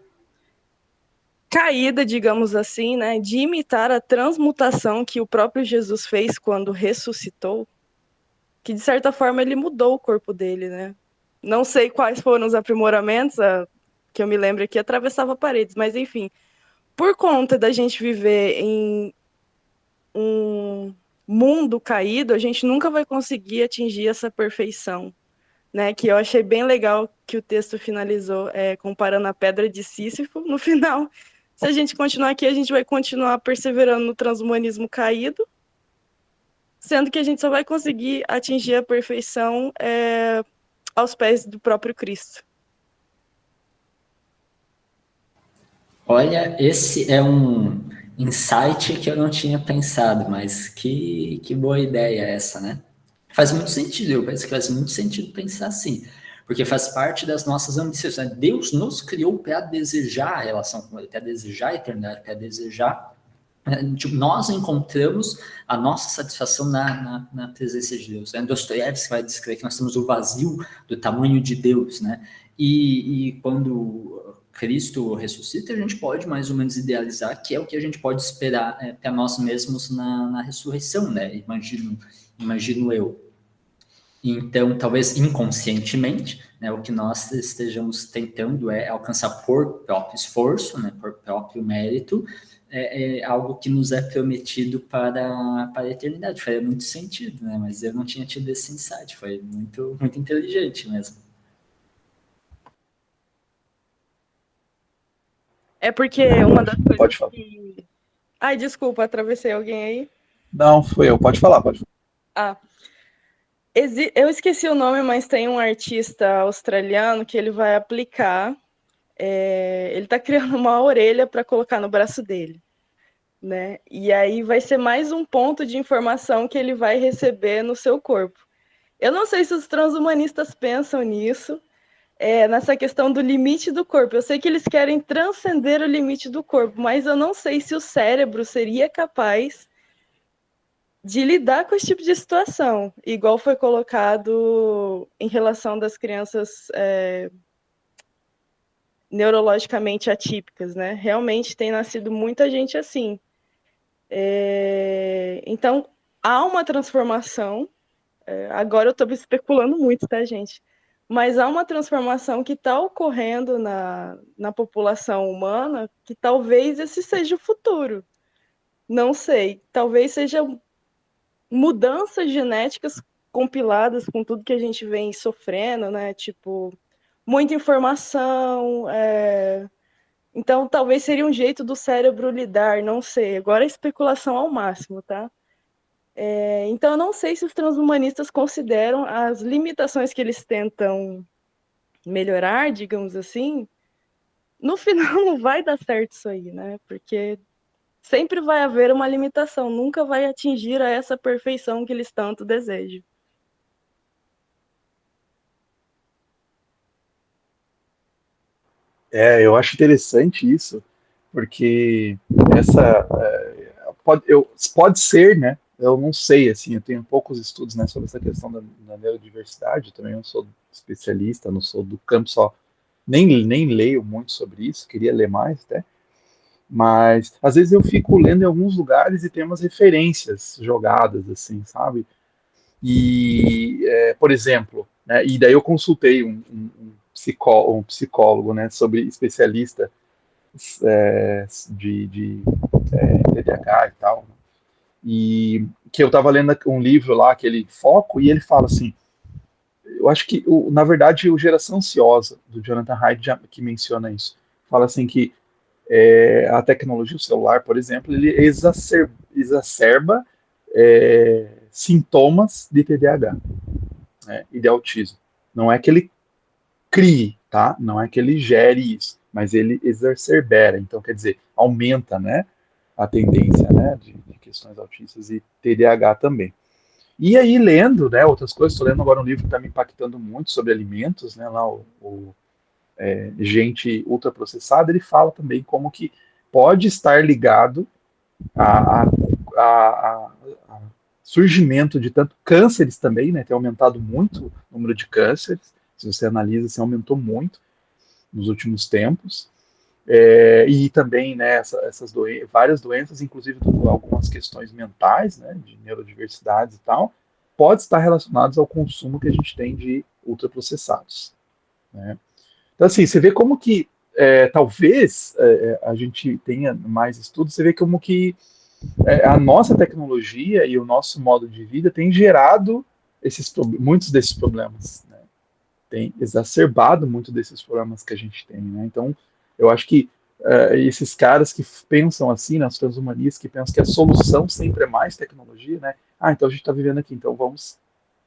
caída, digamos assim, né, de imitar a transmutação que o próprio Jesus fez quando ressuscitou, que de certa forma ele mudou o corpo dele, né? Não sei quais foram os aprimoramentos, que eu me lembro aqui, atravessava paredes, mas enfim, por conta da gente viver em um mundo caído, a gente nunca vai conseguir atingir essa perfeição, né? Que eu achei bem legal que o texto finalizou comparando a pedra de Sísifo no final. Se a gente continuar aqui, a gente vai continuar perseverando no transhumanismo caído, sendo que a gente só vai conseguir atingir a perfeição aos pés do próprio Cristo. Olha, esse é um insight que eu não tinha pensado, mas que boa ideia essa, né? Faz muito sentido, eu penso que faz muito sentido pensar assim, porque faz parte das nossas ambições, né? Deus nos criou para desejar a relação com Ele, para desejar a eternidade, para desejar. Nós encontramos a nossa satisfação na presença de Deus. Né? Dostoiévski vai descrever que nós temos o vazio do tamanho de Deus, né? E quando Cristo ressuscita, a gente pode mais ou menos idealizar que é o que a gente pode esperar para nós mesmos na ressurreição, né? Imagino eu. Então, talvez inconscientemente, né, o que nós estejamos tentando é alcançar por próprio esforço, né, por próprio mérito, algo que nos é prometido para a eternidade. Faria muito sentido, né? Mas eu não tinha tido esse insight. Foi muito, muito inteligente mesmo. É porque uma das coisas Pode falar. que... Ai, desculpa, atravessei alguém aí? Não, foi eu. Pode falar, pode falar. Eu esqueci o nome, mas tem um artista australiano que ele vai aplicar... ele está criando uma orelha para colocar no braço dele, né? E aí vai ser mais um ponto de informação que ele vai receber no seu corpo. Eu não sei se os transhumanistas pensam nisso, nessa questão do limite do corpo. Eu sei que eles querem transcender o limite do corpo, mas eu não sei se o cérebro seria capaz de lidar com esse tipo de situação, igual foi colocado em relação das crianças neurologicamente atípicas, né? Realmente tem nascido muita gente assim. Então, há uma transformação, agora eu estou especulando muito, tá, gente? Mas há uma transformação que está ocorrendo na população humana, que talvez esse seja o futuro. Não sei, talvez seja mudanças genéticas compiladas com tudo que a gente vem sofrendo, né? Tipo, muita informação. Então, talvez seria um jeito do cérebro lidar, não sei. Agora é especulação ao máximo, tá? Então, eu não sei se os transhumanistas consideram as limitações que eles tentam melhorar, digamos assim. No final, não vai dar certo isso aí, né? Porque sempre vai haver uma limitação, nunca vai atingir a essa perfeição que eles tanto desejam. Eu acho interessante isso, porque essa pode ser, né? Eu não sei, assim, eu tenho poucos estudos, né, sobre essa questão da neurodiversidade. Eu também não sou especialista, não sou do campo, só nem leio muito sobre isso, queria ler mais até. Mas às vezes eu fico lendo em alguns lugares e tem umas referências jogadas, assim, sabe? E, por exemplo, né, e daí eu consultei um psicólogo, né, sobre especialista de TDAH e tal, e que eu estava lendo um livro lá, aquele Foco, e ele fala assim, eu acho que, na verdade, o Geração Ansiosa, do Jonathan Haidt, que menciona isso, fala assim que a tecnologia, o celular, por exemplo, ele exacerba sintomas de TDAH, né, e de autismo. Não é que ele crie, tá? Não é que ele gere isso, mas ele exacerbera. Então, quer dizer, aumenta, né, a tendência, né, de questões autistas e TDAH também. E aí, lendo, né, outras coisas, estou lendo agora um livro que está me impactando muito sobre alimentos, né, lá gente ultraprocessada, ele fala também como que pode estar ligado a surgimento de tanto cânceres também, né, tem aumentado muito o número de cânceres, se você analisa, assim, aumentou muito nos últimos tempos, e também, né, várias doenças, inclusive algumas questões mentais, né, de neurodiversidades e tal, pode estar relacionados ao consumo que a gente tem de ultraprocessados, né? Então, assim, você vê como que talvez a gente tenha mais estudos, você vê como que a nossa tecnologia e o nosso modo de vida tem gerado muitos desses problemas, né? Tem exacerbado muito desses problemas que a gente tem, né? Então, eu acho que esses caras que pensam assim, né, os transhumanistas que pensam que a solução sempre é mais tecnologia, né? Então a gente está vivendo aqui, então vamos,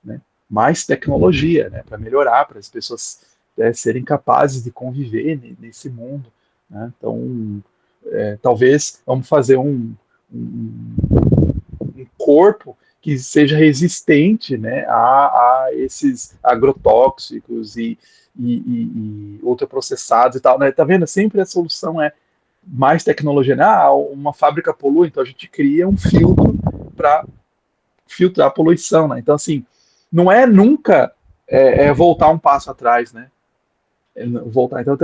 né, mais tecnologia, né, para melhorar, para as pessoas serem capazes de conviver nesse mundo, né? Então, talvez vamos fazer um corpo que seja resistente, né, a esses agrotóxicos e ultraprocessados e tal, né? Tá vendo? Sempre a solução é mais tecnologia, né? Uma fábrica polui, então a gente cria um filtro para filtrar a poluição, né? Então, assim, não é nunca voltar um passo atrás, né? Voltar. Então,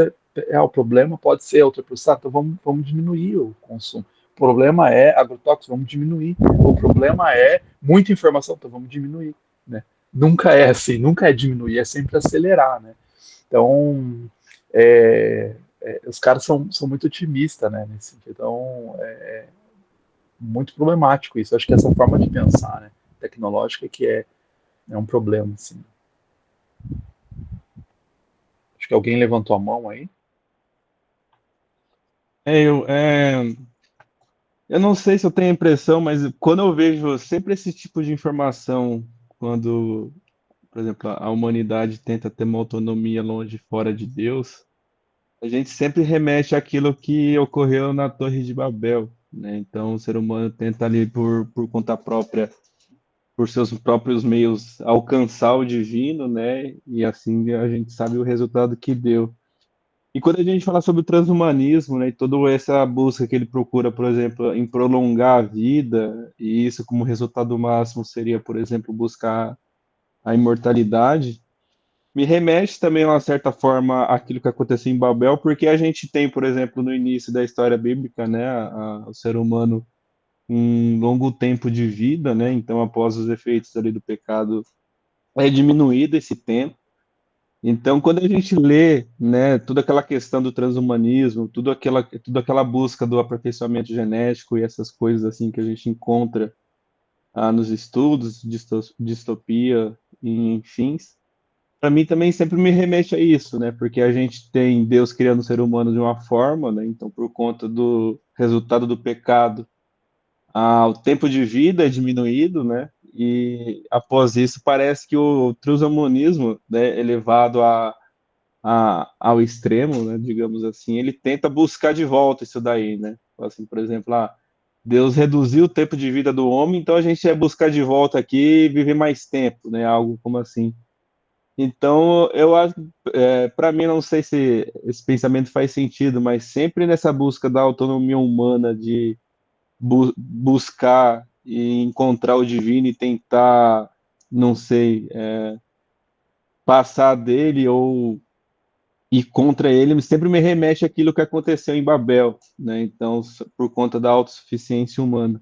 o problema pode ser ultraprocessado, então vamos diminuir o consumo. O problema é agrotóxico, vamos diminuir. O problema é muita informação, então vamos diminuir, né? Nunca é assim, nunca é diminuir, é sempre acelerar, né? Então, os caras são muito otimistas, né? Nesse sentido. Então, muito problemático isso. Acho que essa forma de pensar, né, tecnológica que é um problema, assim. Acho que alguém levantou a mão aí. Eu não sei se eu tenho a impressão, mas quando eu vejo sempre esse tipo de informação, quando, por exemplo, a humanidade tenta ter uma autonomia longe fora de Deus, a gente sempre remete àquilo que ocorreu na Torre de Babel, né? Então, o ser humano tenta ali por conta própria por seus próprios meios alcançar o divino, né? E assim a gente sabe o resultado que deu. E quando a gente fala sobre o transhumanismo, né, e toda essa busca que ele procura, por exemplo, em prolongar a vida, e isso como resultado máximo seria, por exemplo, buscar a imortalidade, me remete também, de uma certa forma, àquilo que aconteceu em Babel, porque a gente tem, por exemplo, no início da história bíblica, né, o ser humano um longo tempo de vida, né, então após os efeitos ali do pecado, é diminuído esse tempo. Então, quando a gente lê, né, toda aquela questão do transhumanismo, toda aquela busca do aperfeiçoamento genético e essas coisas assim que a gente encontra nos estudos, distopia e enfim, para mim também sempre me remete a isso, né? Porque a gente tem Deus criando o ser humano de uma forma, né? Então, por conta do resultado do pecado, o tempo de vida é diminuído, né? E após isso parece que o transhumanismo, né, elevado ao extremo, né, digamos assim, ele tenta buscar de volta isso daí, né? Assim, por exemplo, Deus reduziu o tempo de vida do homem, então a gente vai buscar de volta aqui e viver mais tempo, né? Algo como assim. Então, eu acho, para mim, não sei se esse pensamento faz sentido, mas sempre nessa busca da autonomia humana, de buscar e encontrar o divino e tentar, não sei, passar dele ou ir contra ele, sempre me remete àquilo que aconteceu em Babel, né? Então, por conta da autossuficiência humana.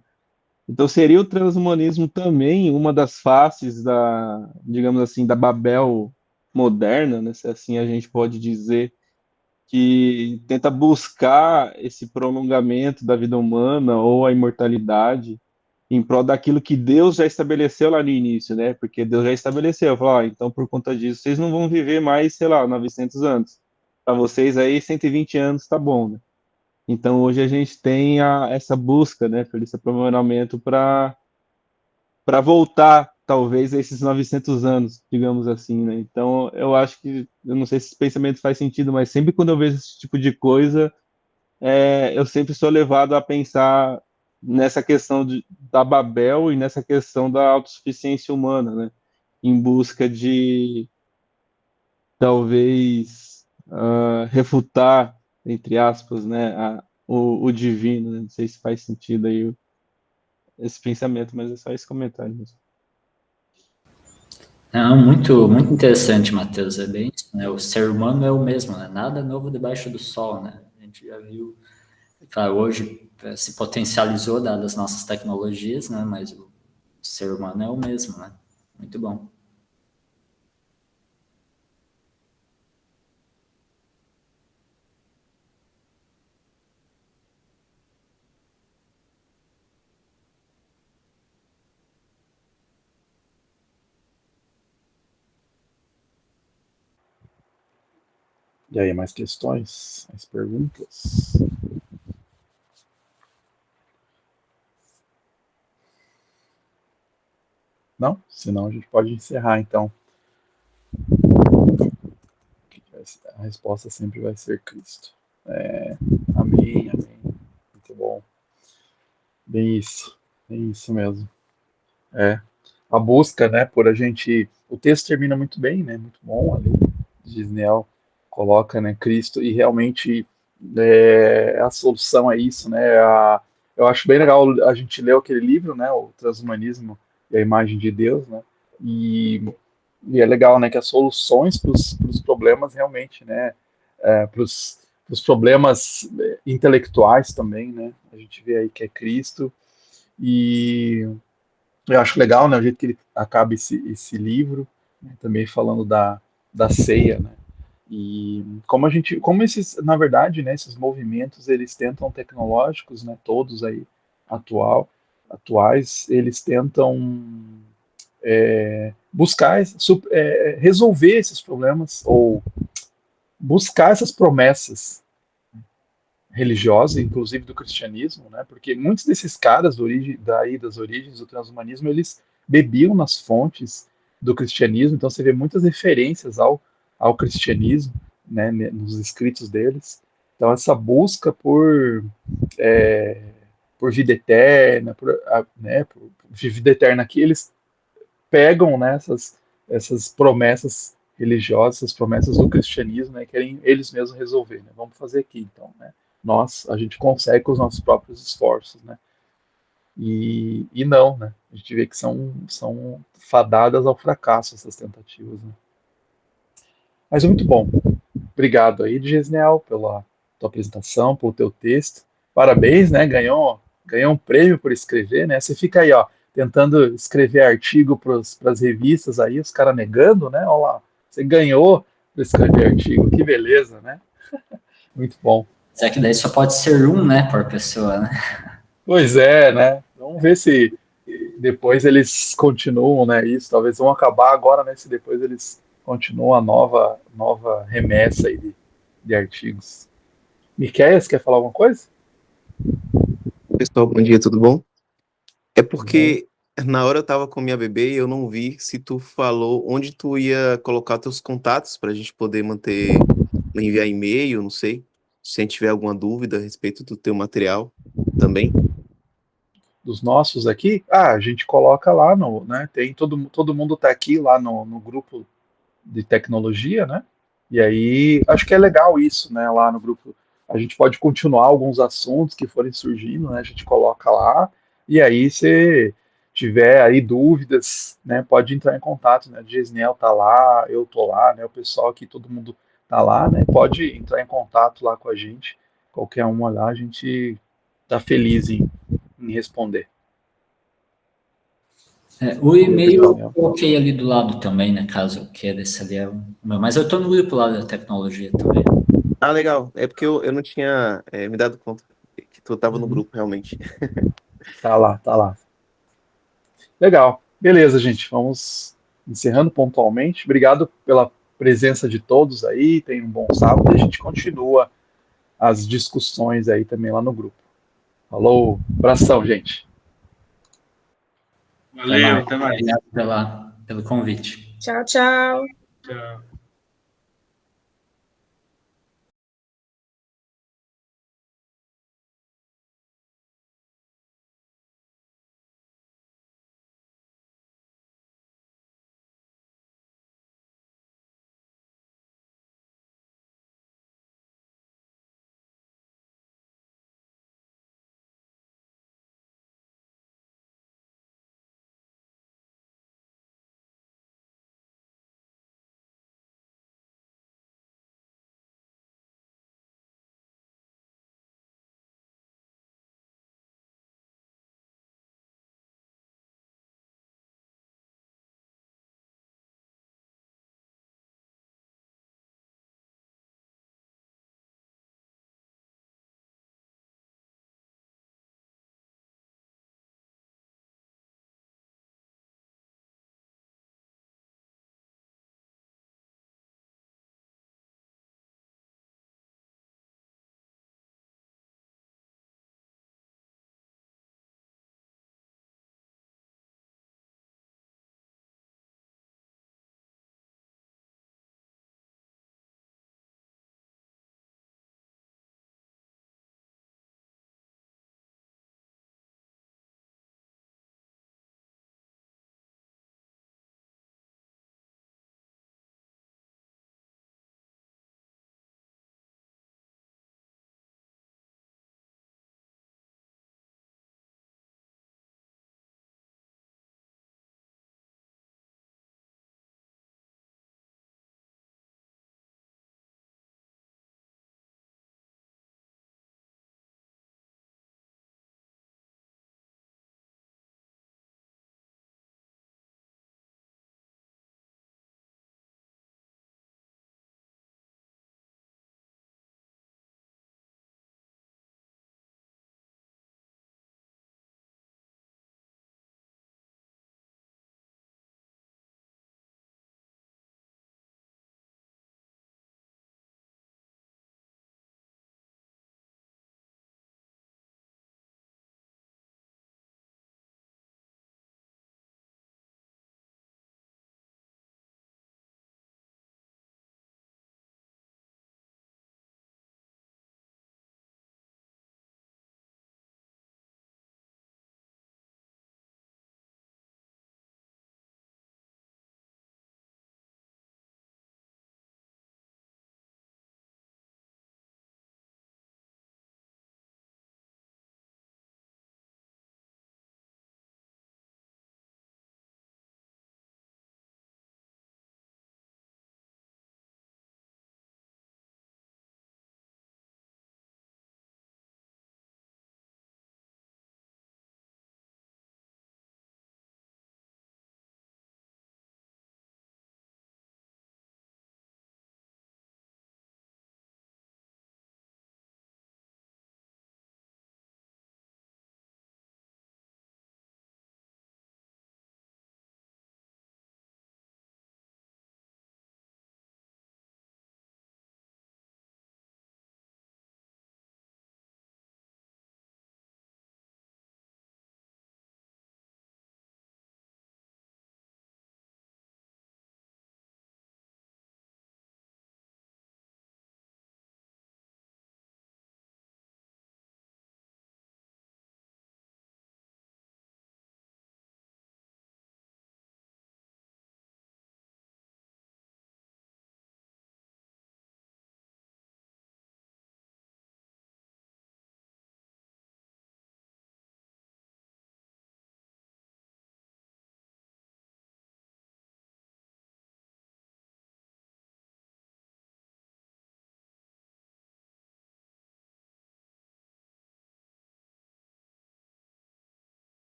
Então, seria o transhumanismo também uma das faces da, digamos assim, da Babel moderna, né? Se assim a gente pode dizer, que tenta buscar esse prolongamento da vida humana ou a imortalidade em prol daquilo que Deus já estabeleceu lá no início, né? Porque Deus já estabeleceu, falou, então por conta disso vocês não vão viver mais, sei lá, 900 anos. Para vocês aí 120 anos tá bom, né? Então hoje a gente tem essa busca, né, por esse aprimoramento para voltar, talvez, a esses 900 anos, digamos assim, né? Então, eu acho que, eu não sei se esse pensamento faz sentido, mas sempre quando eu vejo esse tipo de coisa, eu sempre sou levado a pensar nessa questão da Babel e nessa questão da autossuficiência humana, né? Em busca de, talvez, refutar, entre aspas, né, o divino, né? Não sei se faz sentido aí esse pensamento, mas é só esse comentário mesmo. Não, muito, muito interessante, Matheus. É bem isso, né? O ser humano é o mesmo, né? Nada novo debaixo do sol, né? A gente já viu, claro, hoje se potencializou dadas as nossas tecnologias, né? Mas o ser humano é o mesmo, né? Muito bom. E aí, mais questões? Mais perguntas? Não? Senão a gente pode encerrar, então. A resposta sempre vai ser Cristo. Amém, amém. Muito bom. Bem isso mesmo. A busca, né, por a gente... O texto termina muito bem, né, muito bom ali. Gisnel coloca, né, Cristo, e realmente a solução é isso, né, eu acho bem legal a gente ler aquele livro, né, o Transhumanismo e a Imagem de Deus, né, e é legal, né, que as soluções para os problemas realmente, né, para os problemas intelectuais também, né, a gente vê aí que é Cristo, e eu acho legal, né, o jeito que ele acaba esse livro, né, também falando da ceia, né, e como esses, na verdade, né, esses movimentos, eles tentam tecnológicos, né, todos aí atuais, eles tentam buscar, resolver esses problemas ou buscar essas promessas religiosas, inclusive do cristianismo, né? Porque muitos desses caras das origens do transhumanismo, eles bebiam nas fontes do cristianismo, então você vê muitas referências ao cristianismo, né, nos escritos deles. Então essa busca por vida eterna, por vida eterna aqui, eles pegam, né, essas promessas religiosas, essas promessas do cristianismo, né, querem eles mesmos resolver, né? Vamos fazer aqui, então, né? A gente consegue com os nossos próprios esforços, né? E não, né? A gente vê que são fadadas ao fracasso essas tentativas, né? Mas é muito bom. Obrigado aí, Gesnel, pela tua apresentação, pelo teu texto. Parabéns, né? Ganhou um prêmio por escrever, né? Você fica aí, ó, tentando escrever artigo para as revistas aí, os caras negando, né? Olha lá, você ganhou por escrever artigo, que beleza, né? Muito bom. Só que daí só pode ser um, né, por pessoa, né? Pois é, né? Vamos ver se depois eles continuam, né? Isso, talvez vão acabar agora, né? Se depois eles continuam a nova remessa aí de artigos. Miqueias, quer falar alguma coisa? Pessoal, bom dia, tudo bom? É porque na hora eu tava com minha bebê e eu não vi se tu falou onde tu ia colocar teus contatos pra gente poder manter, enviar e-mail, não sei. Se a gente tiver alguma dúvida a respeito do teu material também. Dos nossos aqui, a gente coloca lá né? Tem todo mundo tá aqui lá no grupo de tecnologia, né? E aí acho que é legal isso, né? Lá no grupo a gente pode continuar alguns assuntos que forem surgindo, né? A gente coloca lá e aí se tiver aí dúvidas, né? Pode entrar em contato, né? O Gesnel tá lá, eu tô lá, né? O pessoal aqui, todo mundo tá lá, né? Pode entrar em contato lá com a gente, qualquer um lá, a gente tá feliz em responder. O e-mail eu coloquei ali do lado também, né? Caso eu queira, esse ali é o meu. Mas eu tô no grupo lá da tecnologia também. Ah, legal. É porque eu não tinha me dado conta que tu tava no grupo, realmente. Tá lá. Legal. Beleza, gente. Vamos encerrando pontualmente. Obrigado pela presença de todos aí. Tenham um bom sábado e a gente continua as discussões aí também lá no grupo. Falou, abração, gente. Valeu, até mais. Obrigado pelo convite. Tchau, tchau. Tchau.